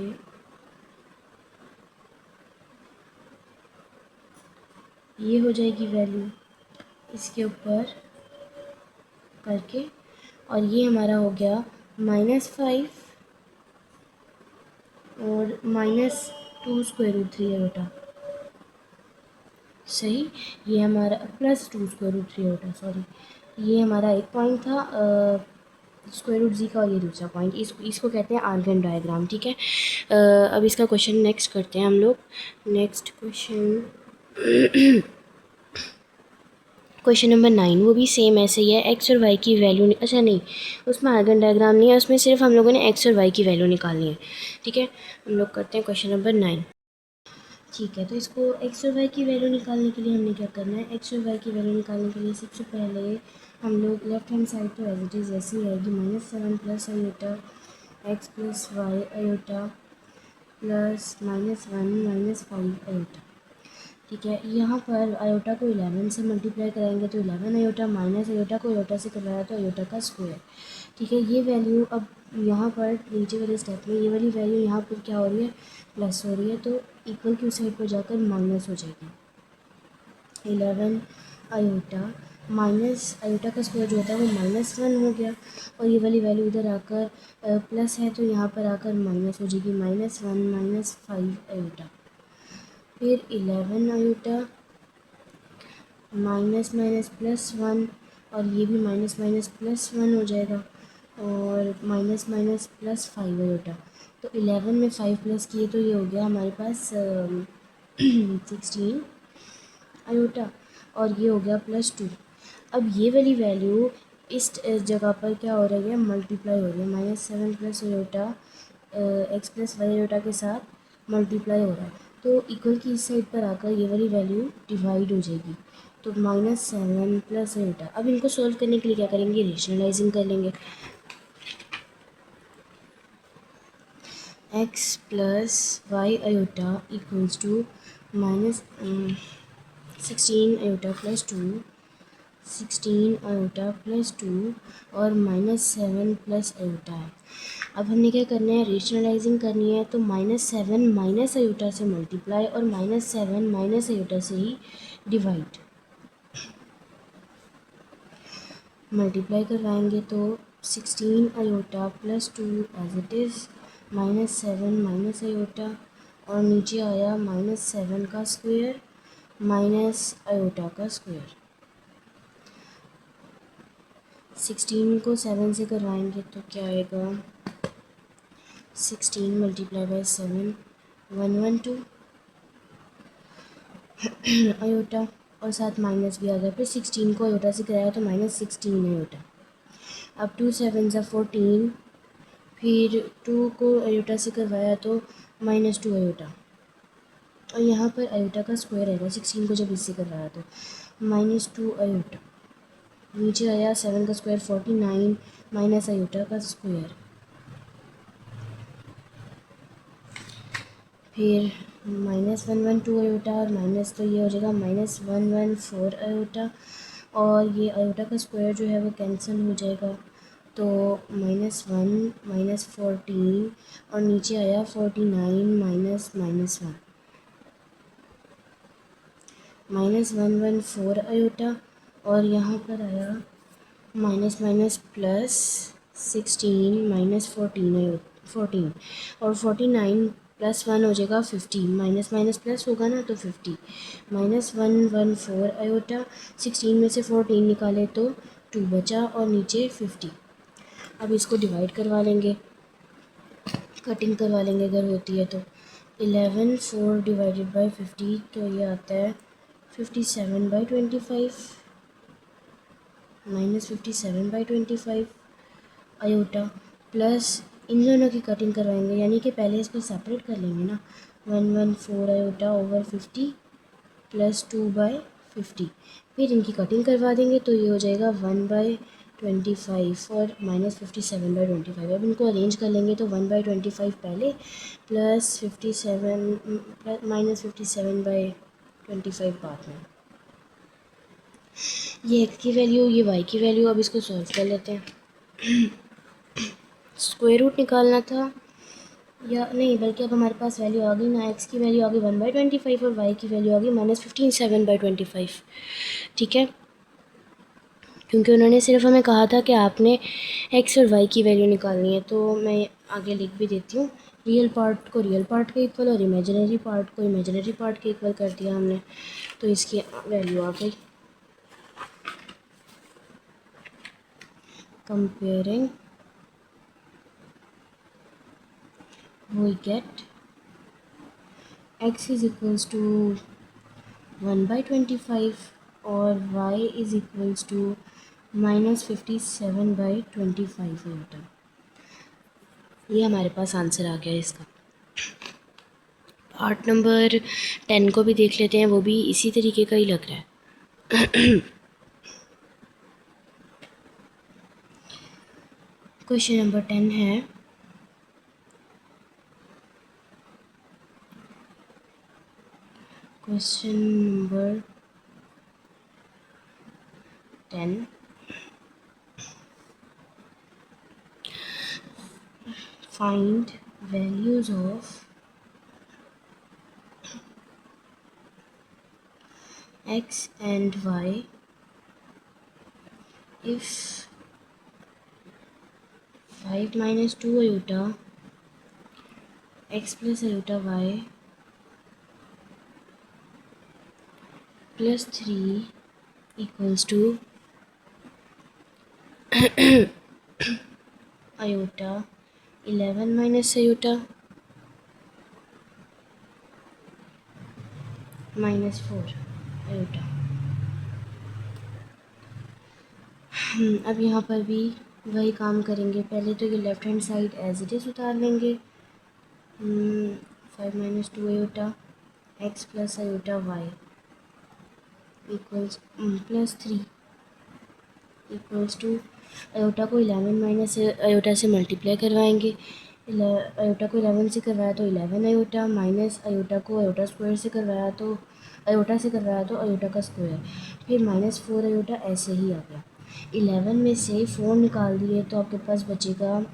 Speaker 1: ये हो जाएगी वैल्यू इसके ऊपर करके, और ये हमारा हो गया -5 और -2√3 आयोटा। सही, ये हमारा +2√3 आयोटा, सॉरी, ये हमारा एक पॉइंट था। स्क्वायर रूट जी का, और ये दूसरा पॉइंट, इसको कहते हैं आर्गन डायग्राम, ठीक है। अब इसका क्वेश्चन नेक्स्ट करते हैं हम लोग। नेक्स्ट क्वेश्चन नंबर 9, वो भी सेम ऐसे ही है। एक्स और वाई की वैल्यू, अच्छा नहीं, उसमें आर्गन डायग्राम नहीं है, उसमें सिर्फ हम लोगों ने एक्स और वाई की वैल्यू निकालनी है, ठीक है। हम लोग करते हैं क्वेश्चन नंबर 9, ठीक है। तो इसको एक्स और वाई की वैल्यू निकालने के लिए हमने क्या करना है, एक्स और वाई की वैल्यू निकालने के लिए सबसे पहले हम लोग लेफ्ट हैंड साइड तो एज इट इज़ ऐसी ही रहेगी, -7 plus iota x plus y iota plus -1 -5 iota, ठीक है। यहाँ पर आयोटा को 11 से मल्टीप्लाई कराएंगे तो 11 आयोटा, माइनस आयोटा को आयोटा से करवाया तो आयोटा का स्क्वायर, ठीक है। ये वैल्यू अब यहाँ पर नीचे वाले स्टेप में ये वाली वैल्यू यहाँ पर क्या हो रही है, प्लस हो रही है, तो इक्वल की उस साइड पर जाकर माइनस हो जाएगी। 11 आयोटा माइनस आयोटा का स्क्वायर जो होता है वो -1 हो गया, और ये वाली वैल्यू इधर आकर प्लस है तो यहाँ पर आकर माइनस हो जाएगी, -1 -5 आयोटा। फिर 11 आयोटा माइनस माइनस प्लस 1, और ये भी माइनस माइनस प्लस 1 हो जाएगा, और माइनस माइनस प्लस 5 आयोटा। तो 11 में 5 प्लस किए तो ये हो गया हमारे पास 16 आयोटा, और ये हो गया +2। अब ये वाली वैल्यू इस जगह पर क्या हो रही है, मल्टीप्लाई हो रही है, -7 plus iota x plus y iota के साथ मल्टीप्लाई हो रहा है, तो इक्वल की इस साइड पर आकर ये वाली वैल्यू डिवाइड हो जाएगी, तो -7 प्लस आयोटा। अब इनको सोल्व करने के लिए क्या करेंगे, रेशनलाइजिंग कर लेंगे। X plus y iota equals to -16 iota plus 2, 16 iota plus 2 और -7 प्लस आयोटा है। अब हमने क्या करना है, रेशनलाइजिंग करनी है, तो -7 माइनस आयोटा से मल्टीप्लाई और -7 माइनस आयोटा से ही डिवाइड। मल्टीप्लाई करवाएंगे तो 16 iota plus 2 as it is, -7 minus iota, और नीचे आया -7 का स्क्वायर माइनस आयोटा का स्क्वायर। 16 को 7 से करवाएंगे तो क्या आएगा, 16 मल्टीप्लाई बाई 7 112 आयोटा, और साथ माइनस भी आ गया। फिर 16 को आयोटा से कराया तो -16 आयोटा। अब 2 7 ज़ा 14, फिर 2 को आयोटा से करवाया तो -2 आयोटा, और यहाँ पर आयोटा का स्क्वायर आएगा 16 को जब इससे करवाया तो -2 आयोटा। नीचे आया 7 का स्क्वायर 49 माइनस आयोटा का स्क्वायर, फिर -112 आयोटा, और माइनस तो ये हो जाएगा -114 आयोटा, और ये आयोटा का स्क्वायर जो है वो कैंसिल हो जाएगा, तो -1 -14, और नीचे आया 49 माइनस -1 -114 आयोटा, और यहाँ पर आया माइनस माइनस प्लस 16 -14 14, और 49 +1 हो जाएगा 50, माइनस माइनस प्लस होगा ना तो 50, -114 आयोटा। 16 में से 14 निकाले तो 2 बचा, और नीचे 50। अब इसको डिवाइड करवा लेंगे, कटिंग करवा लेंगे अगर होती है तो। 11 4 डिवाइडेड बाई 50, तो ये आता है 57/25, -57/25 आयोटा, प्लस इन दोनों की कटिंग करवाएंगे, यानी कि पहले इसको सेपरेट कर लेंगे ना, 114 आयोटा ओवर 50 प्लस 2/50, फिर इनकी कटिंग करवा देंगे तो ये हो जाएगा 1/25 और -57/25। अब इनको अरेंज कर लेंगे तो 1/25 पहले प्लस 57 -57/25 बाद में। ये एक्स की वैल्यू, ये वाई की वैल्यू। अब इसको सॉल्व कर लेते हैं। स्क्वायर रूट निकालना था या नहीं, बल्कि अब हमारे पास वैल्यू आ गई ना, एक्स की वैल्यू आ गई 1/25 और वाई की वैल्यू आ गई -57/25, ठीक है। क्योंकि उन्होंने सिर्फ हमें कहा था कि आपने एक्स और वाई की वैल्यू निकालनी है, तो मैं आगे लिख भी देती हूँ। रियल पार्ट को रियल पार्ट के इक्वल और इमेजिनरी पार्ट को इमेजिनरी पार्ट के इक्वल कर दिया हमने, तो इसकी वैल्यू आ गई। Comparing we get x is equals to 1/25 और y is equals to -57/25 Newton. ये हमारे पास आंसर आ गया इसका। पार्ट नंबर 10 को भी देख लेते हैं, वो भी इसी तरीके का ही लग रहा है। क्वेश्चन नंबर 10 है question number 10 find values of x and y if 5 minus 2 iota x plus iota y plus 3 equals to iota 11 minus iota minus 4 iota। अब यहाँ पर भी वही काम करेंगे। पहले तो ये left hand side as it is उतार लेंगे। 5 minus 2 iota x plus iota y equals plus 3 equals to iota को 11 माइनस आयोटा से मल्टीप्लाई करवाएंगे। आयोटा को 11 से करवाया तो 11 आयोटा, माइनस आयोटा को आयोटा स्क्वायर से करवाया तो आयोटा से करवाया तो आयोटा का स्क्वायर, फिर -4 आयोटा ऐसे ही आ गया। 11 में से 4 निकाल दिए तो आपके पास बचेगा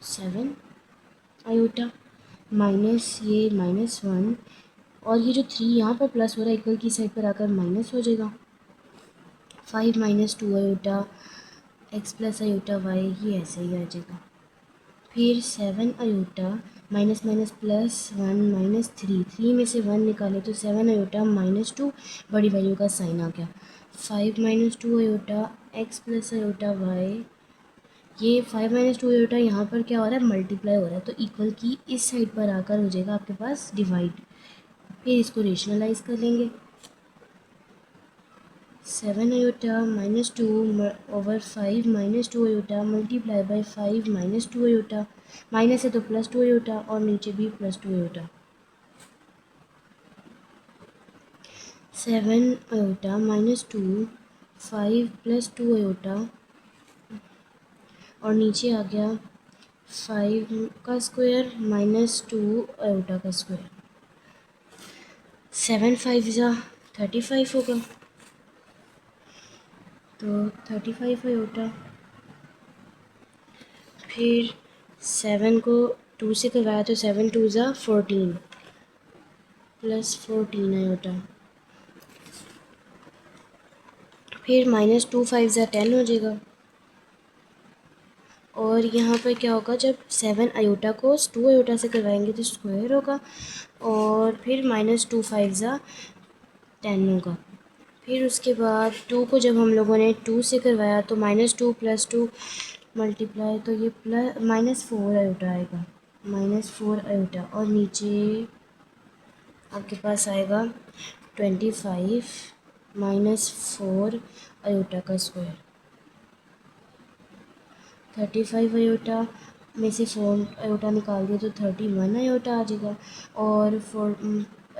Speaker 1: 7 आयोटा, माइनस ये -1 और ये जो 3 यहाँ पर प्लस हो रहा है इक्वल की साइड पर आकर माइनस हो जाएगा। 5 minus 2 iota x plus iota y ये ऐसे ही आ जाएगा। फिर 7 iota minus minus plus 1 minus 3 में से 1 निकाले तो 7 आयोटा -2 बड़ी वैल्यू का साइन आ गया। 5 minus 2 iota x plus iota y, ये 5 minus 2 आयोटा यहाँ पर क्या हो रहा है, मल्टीप्लाई हो रहा है तो इक्वल की इस साइड पर आकर हो जाएगा आपके पास डिवाइड। फिर इसको रेशनलाइज कर लेंगे। 7 iota -2 over 5 -2 iota multiply by 5 -2 iota, minus है तो +2 आयोटा और नीचे भी +2 आयोटा। 7 आयोटा -2 5 + 2 आयोटा और नीचे आ गया 5 का स्क्वायर -2 आयोटा का स्क्वायर। 7 5 जा 35 होगा तो 35 आयोटा। फिर 7 को 2 से करवाया तो 7 2 ज़ा 14 प्लस 14 आयोटा। फिर -2 5 ज़ा 10 हो जाएगा और यहाँ पर क्या होगा, जब 7 आयोटा को 2 आयोटा से करवाएंगे तो स्क्वायर होगा और फिर -2 5 ज़ा 10 होगा। फिर उसके बाद 2 को जब हम लोगों ने 2 से करवाया तो -2 + 2 मल्टीप्लाई तो ये -4 आयोटा आएगा, -4 आयोटा और नीचे आपके पास आएगा 25 -4 आयोटा का स्क्वायर। 35 आयोटा में से 4 आयोटा निकाल दिए तो 31 आयोटा आ जाएगा और 4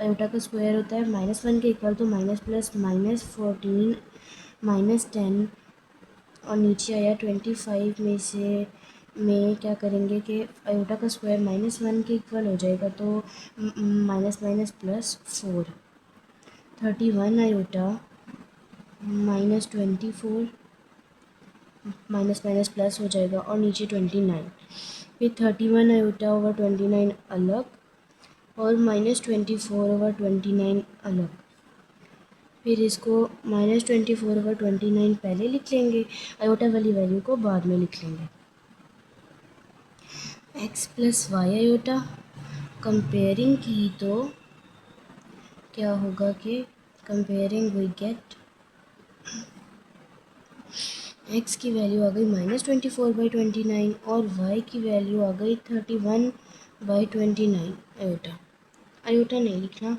Speaker 1: आयोटा का स्क्वायर होता है -1 के इक्वल, तो माइनस प्लस -14 -10 और नीचे आया 25 में से में क्या करेंगे कि आयोटा का स्क्वायर -1 के इक्वल हो जाएगा तो minus minus +4, 31 iota -24 minus minus plus हो जाएगा और नीचे 29, फिर 31 आयोटा ओवर 29 अलग और -24 ओवर 29 अलग। फिर इसको -24 ओवर 29 पहले लिख लेंगे, आयोटा वाली वैल्यू को बाद में लिख लेंगे। x plus y iota comparing की तो क्या होगा कि कंपेयरिंग वी गेट एक्स की वैल्यू आ गई -24/29 और वाई की वैल्यू आ गई 31/29 आयोटा। आयोटा नहीं लिखना।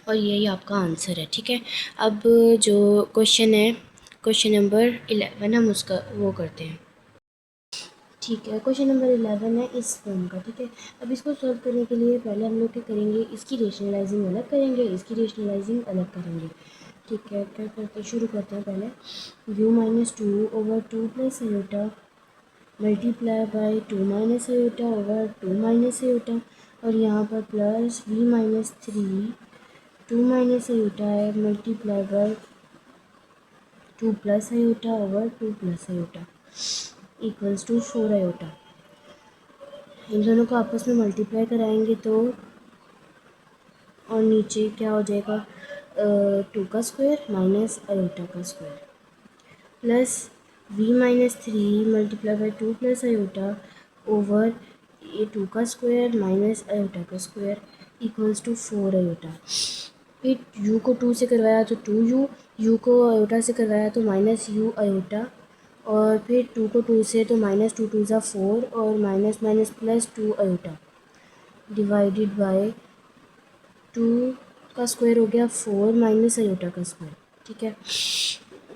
Speaker 1: और यही आपका आंसर है, ठीक है। अब जो क्वेश्चन है, क्वेश्चन नंबर 11 हम उसका वो करते हैं, ठीक है। क्वेश्चन नंबर 11 है इस फॉर्म का, ठीक है। अब इसको सॉल्व करने के लिए पहले हम लोग क्या करेंगे, इसकी रेशनलाइजिंग अलग करेंगे, इसकी रेशनलाइजिंग अलग करेंगे, ठीक है। क्या करते हैं, शुरू करते हैं पहले u-2/2 + iota multiply by 2 - iota over 2 - iota, और यहाँ पर प्लस v-3 2 - आयोटा है multiply by 2 + iota over 2 + iota equals to 4 iota. इन दोनों को आपस में मल्टीप्लाई कराएंगे तो, और नीचे क्या हो जाएगा, 2 का स्क्वायर माइनस आयोटा का square plus v-3 multiply by 2 + iota over ये 2 का स्क्वायर माइनस आयोटा का स्क्वायर इक्वल्स टू 4 आयोटा। फिर u को 2 से करवाया तो 2u, u को आयोटा से करवाया तो -u आयोटा, और फिर 2 को 2 से तो -2 × 2 = 4 और minus minus plus 2 iota divided by 2 का स्क्वायर हो गया 4 माइनस आयोटा का स्क्वायर, ठीक है।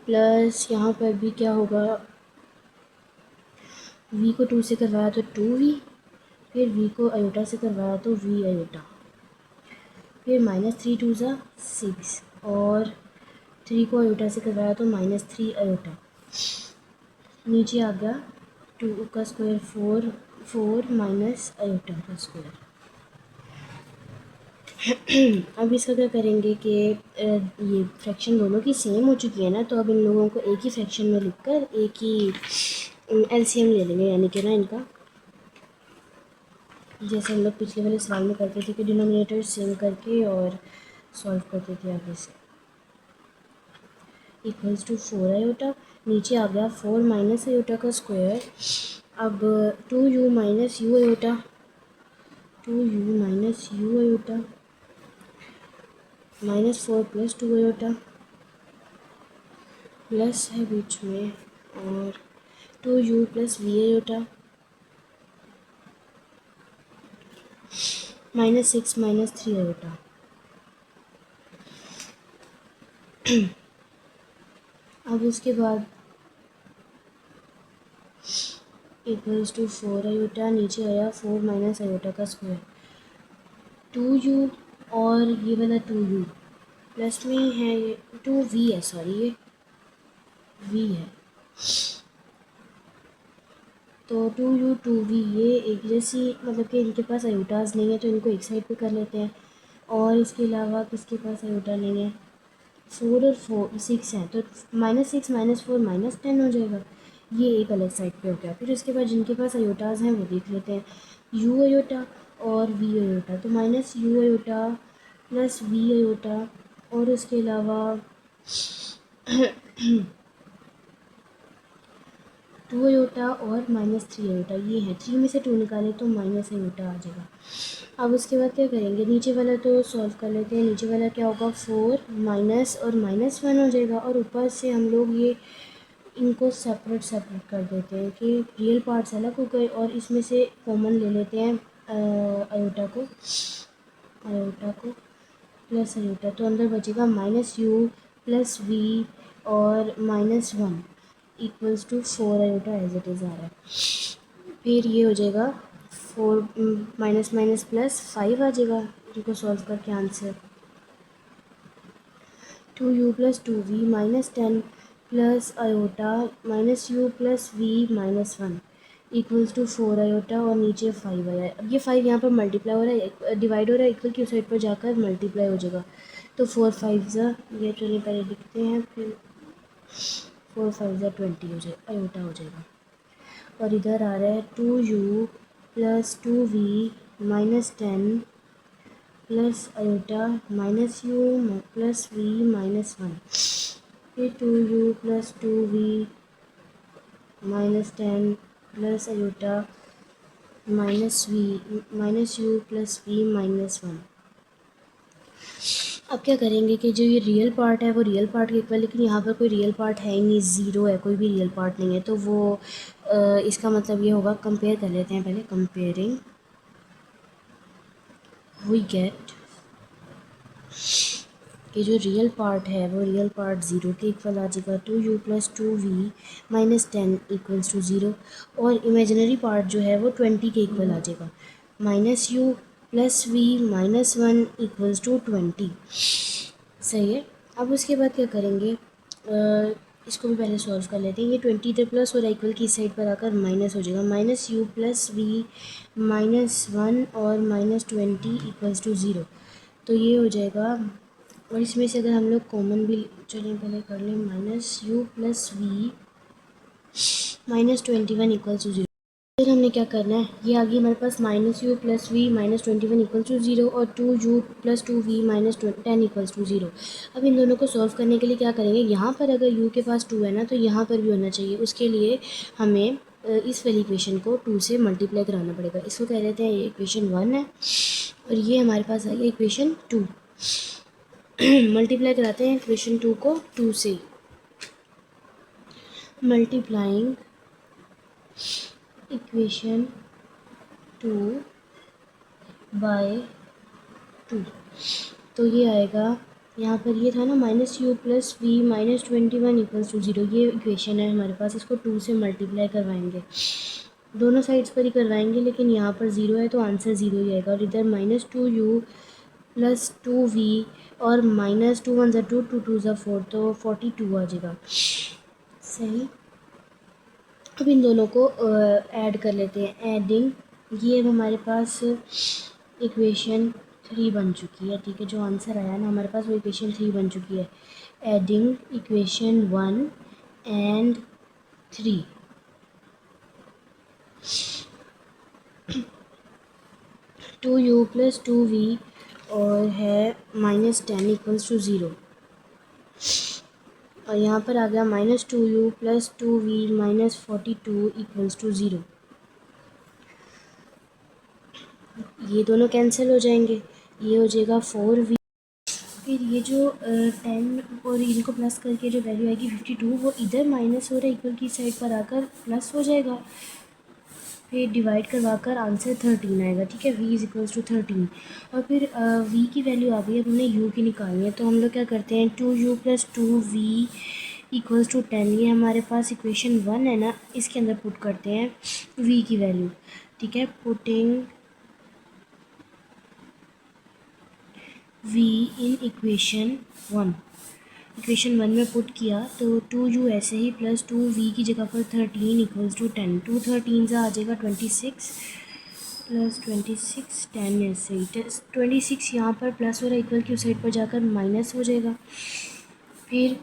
Speaker 1: प्लस यहाँ पर भी क्या होगा, v को 2 से करवाया तो 2v, फिर v को आयोटा से करवाया तो v आयोटा, फिर -3 × 2 = 6 और 3 को आयोटा से करवाया तो -3 आयोटा, नीचे आ गया 2 का स्क्वायर 4 माइनस आयोटा का स्क्वायर। अब इसका क्या करेंगे कि ये फ्रैक्शन दोनों की सेम हो चुकी है ना, तो अब इन लोगों को एक ही फ्रैक्शन में लिखकर एक ही एलसीएम ले लेंगे, यानी कि ना इनका, जैसे हम लोग पिछले वाले सवाल में करते थे कि डिनोमिनेटर सेम करके और सॉल्व करते थे आगे से। इक्वल्स टू 4 आयोटा, नीचे आ गया 4 माइनस आयोटा का स्क्वायर। अब 2u minus you iota, 2u minus you iota -4 + 2 iota plus है बीच में, और 2u + v आयोटा -6 - 3 आयोटा। अब उसके बाद इक्वल्स टू 4 आयोटा, नीचे आया 4 माइनस आयोटा का स्क्वायर, 2u और ये वाला 2u प्लस में है, ये 2v है, सॉरी ये v है, तो 2u 2v ये एक जैसी, मतलब कि इनके पास आयोटाज नहीं है तो इनको एक साइड पे कर लेते हैं, और इसके अलावा किसके पास आयोटा नहीं है, 4 और 6 है तो -6 - 4 -10 हो जाएगा, ये एक अलग साइड पे हो गया। फिर उसके बाद जिनके पास आयोटाज हैं वो देख लेते हैं, u आयोटा और v आयोटा, तो -u iota plus v iota, और उसके अलावा 2 आयोटा और -3 आयोटा, ये है 3 में से 2 निकाले तो माइनस आयोटा आ जाएगा। अब उसके बाद क्या करेंगे, नीचे वाला तो सॉल्व कर लेते हैं, नीचे वाला क्या होगा, 4 माइनस और -1 हो जाएगा, और ऊपर से हम लोग ये इनको सेपरेट कर देते हैं कि रियल पार्ट्स अलग हो गए, और इसमें से कॉमन ले लेते हैं आयोटा को प्लस आयोटा, तो अंदर बचेगा -u + v और -1 equals to 4 iota as it is आ रहा है। फिर ये हो जाएगा 4 माइनस माइनस प्लस 5 आ जाएगा, इनको सॉल्व करके answer 2u + 2v -10 plus iota -u + v -1 equals to 4 iota, और नीचे 5 आया है। अब ये 5 यहाँ पर मल्टीप्लाई हो रहा है, डिवाइड हो रहा है, इक्वल की साइड पर जाकर मल्टीप्लाई हो जाएगा, तो 4 5 ज़ा, ये चलिए पहले लिखते हैं, फिर 4 5 ज़ा 20 हो जाए आयोटा हो जाएगा, और इधर आ रहा है 2u + 2v -10 plus iota -u + v -1, फिर 2u + 2v -10 plus iota -u + v -1, अब क्या करेंगे कि जो ये रियल पार्ट है वो रियल पार्ट के इक्वल, लेकिन यहाँ पर कोई रियल पार्ट है ही नहीं, ज़ीरो है, कोई भी रियल पार्ट नहीं है, तो वो इसका मतलब ये होगा, कंपेयर कर लेते हैं पहले। कंपेयरिंग वी गेट कि जो रियल पार्ट है वो रियल पार्ट ज़ीरो के इक्वल आ जाएगा, 2u+2v -10 = 0, और इमेजिनरी पार्ट जो है वो 20 के इक्वल आ जाएगा, -u+v -1 = 20। सही है। अब उसके बाद क्या करेंगे, इसको भी पहले सॉल्व कर लेते हैं। ये 20 इधर प्लस और इक्वल की साइड पर आकर माइनस हो जाएगा, -u+v -1 और -20 = 0, तो ये हो जाएगा। और इसमें से अगर हम लोग कॉमन भी चलिए पहले कर लें, -u+v -21 = 0। फिर हमने क्या करना है, ये आ गई हमारे पास -u+v -21 = 0 और 2u+2v -10 = 0। अब इन दोनों को सॉल्व करने के लिए क्या करेंगे, यहाँ पर अगर u के पास 2 है ना, तो यहाँ पर भी होना चाहिए। उसके लिए हमें इस वाली इक्वेशन को 2 से मल्टीप्लाई कराना पड़ेगा। इसको कह देते हैं ये इक्वेशन 1 है, और ये हमारे पास आ गया इक्वेशन 2। मल्टीप्लाई कराते हैं इक्वेशन 2 को 2 से, मल्टीप्लाइंग इक्वेशन 2 बाय 2, तो ये आएगा। यहाँ पर ये था ना -u+v -21 = 0, ये इक्वेशन है हमारे पास। इसको 2 से मल्टीप्लाई करवाएंगे, दोनों साइड्स पर ही करवाएंगे, लेकिन यहाँ पर 0 है तो आंसर 0 ही आएगा। और इधर -2u+2v और -2 1 = 2, 2 2 = 4, तो 42 आ जाएगा। सही। अब इन दोनों को ऐड कर लेते हैं, एडिंग। ये अब हमारे पास इक्वेशन 3 बन चुकी है, ठीक है। जो आंसर आया ना हमारे पास वो इक्वेशन 3 बन चुकी है। एडिंग इक्वेशन 1 एंड 3, 2u+2v और है -10 = 0, और यहाँ पर आ गया -2u+2v -42 = 0। ये दोनों कैंसिल हो जाएंगे, ये हो जाएगा 4v। फिर ये जो 10 और इनको प्लस करके जो वैल्यू आएगी 52, वो इधर माइनस हो रहा है इक्वल की साइड पर आकर प्लस हो जाएगा। फिर डिवाइड करवा कर आंसर 13 आएगा, ठीक है। v = 13, और फिर v की वैल्यू आ गई, अब हमने u की निकालनी है, तो हम लोग क्या करते हैं, 2u+2v = 10, ये हमारे पास इक्वेशन 1 है ना, इसके अंदर पुट करते हैं v की वैल्यू, ठीक है। Putting v in equation 1, equation 1 में पुट किया तो 2u ऐसे ही प्लस 2v की जगह पर 13 = 10, 2 13 से आ जाएगा 26 प्लस 26 10 ऐसे ही 26 यहाँ पर प्लस हो रहा है, इक्वल की उस साइड पर जाकर माइनस हो जाएगा। फिर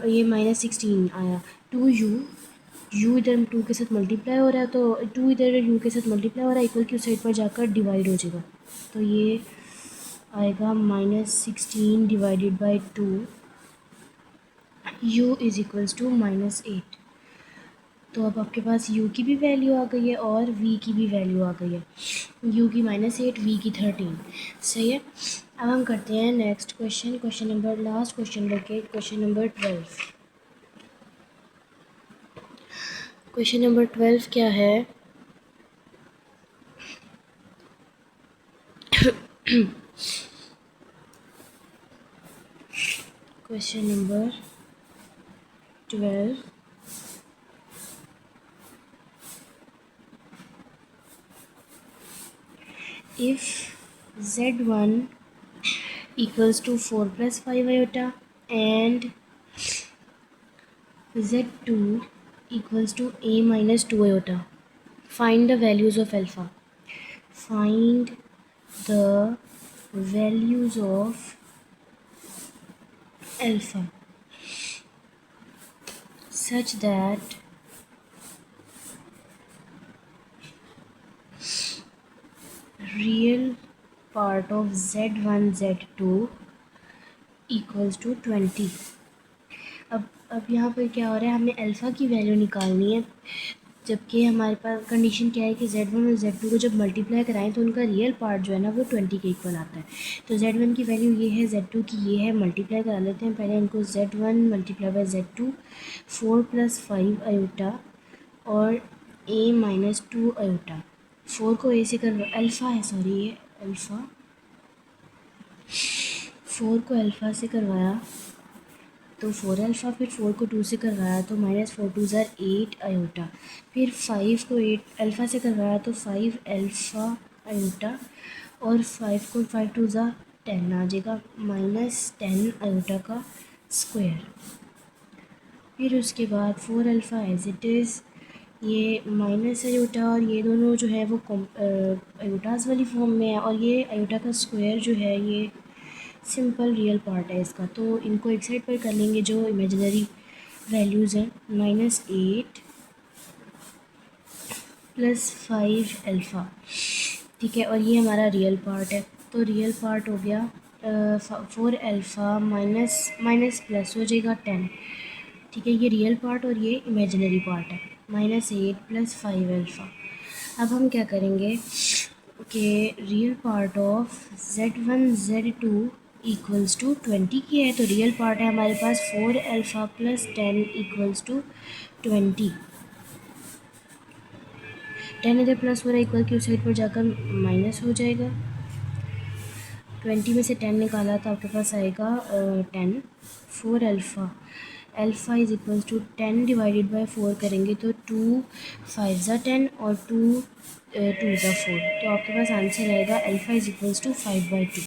Speaker 1: ये -16 आया, 2u, u इधर 2 के साथ मल्टीप्लाई हो रहा है, तो 2 इधर u के साथ मल्टीप्लाई हो रहा है, इक्वल की उस साइड पर जाकर डिवाइड हो जाएगा, तो ये आएगा -16 डिवाइडेड बाई 2, u = -8। तो अब आपके पास u की भी वैल्यू आ गई है और v की भी वैल्यू आ गई है, u की -8, v की 13। सही है। अब हम करते हैं next question, question number, last question लेके, क्वेश्चन नंबर 12। क्वेश्चन नंबर 12 क्या है, question number 12, if z1 = 4 + 5 iota and z2 = a - 2 iota, find the values of alpha. Find the values of alpha such that real part of z1 z2 = 20। अब यहाँ पर क्या हो रहा है, हमें अल्फ़ा की वैल्यू निकालनी है। जबकि हमारे पास कंडीशन क्या है कि Z1 और Z2 को जब मल्टीप्लाई कराएं तो उनका रियल पार्ट जो है ना वो 20 के इक्वल आता है। तो Z1 की वैल्यू ये है, Z2 की ये है, मल्टीप्लाई करा लेते हैं पहले इनको। Z1 multiply by Z2 4 + 5 aorta और A-2 अयोटा। 4 को A से कर अल्फ़ा है, सॉरी ये अल्फ़ा, 4 को अल्फ़ा से करवाया तो 4 अल्फ़ा, फिर 4 को 2 से करवाया तो -4 2 ज़ार 8 अयोटा, फिर 5 को 8 अल्फ़ा से करवाया तो 5 अल्फ़ा अयोटा और 5 को 5 2 ज़ार 10 आ जाएगा -10 अयोटा का स्क्वायर। फिर उसके बाद 4 अल्फ़ा एज इट इज़, ये माइनस अयोटा और ये दोनों जो है वो अयोटास वाली फॉर्म में है, और ये अयोटा का स्क्वायर जो है ये सिंपल रियल पार्ट है इसका। तो इनको एक साइड पर कर लेंगे जो इमेजिनरी वैल्यूज़ हैं। -8 + 5 अल्फ़ा, ठीक है, और ये हमारा रियल पार्ट है। तो रियल पार्ट हो गया 4 अल्फ़ा माइनस प्लस हो जाएगा 10, ठीक है, ये रियल पार्ट और ये इमेजिनरी पार्ट है। -8 + 5 अल्फ़ा। अब हम क्या करेंगे कि real part of Z1 Z2 equals to 20 की है, तो रियल पार्ट है हमारे पास 4 अल्फ़ा + 10 इक्वल्स टू 20। 10 इधर प्लस हो रहा है, इक्वल की उस साइड पर जाकर माइनस हो जाएगा। 20 में से 10 निकाला तो आपके पास आएगा 10। 4 alpha, alpha is equals to 10 divided by 4 करेंगे तो 2 5 ज़ा 10 और 2 2 ज़ा 4, तो आपके पास आंसर आएगा अल्फ़ा इज़ इक्वल्स टू 5/2।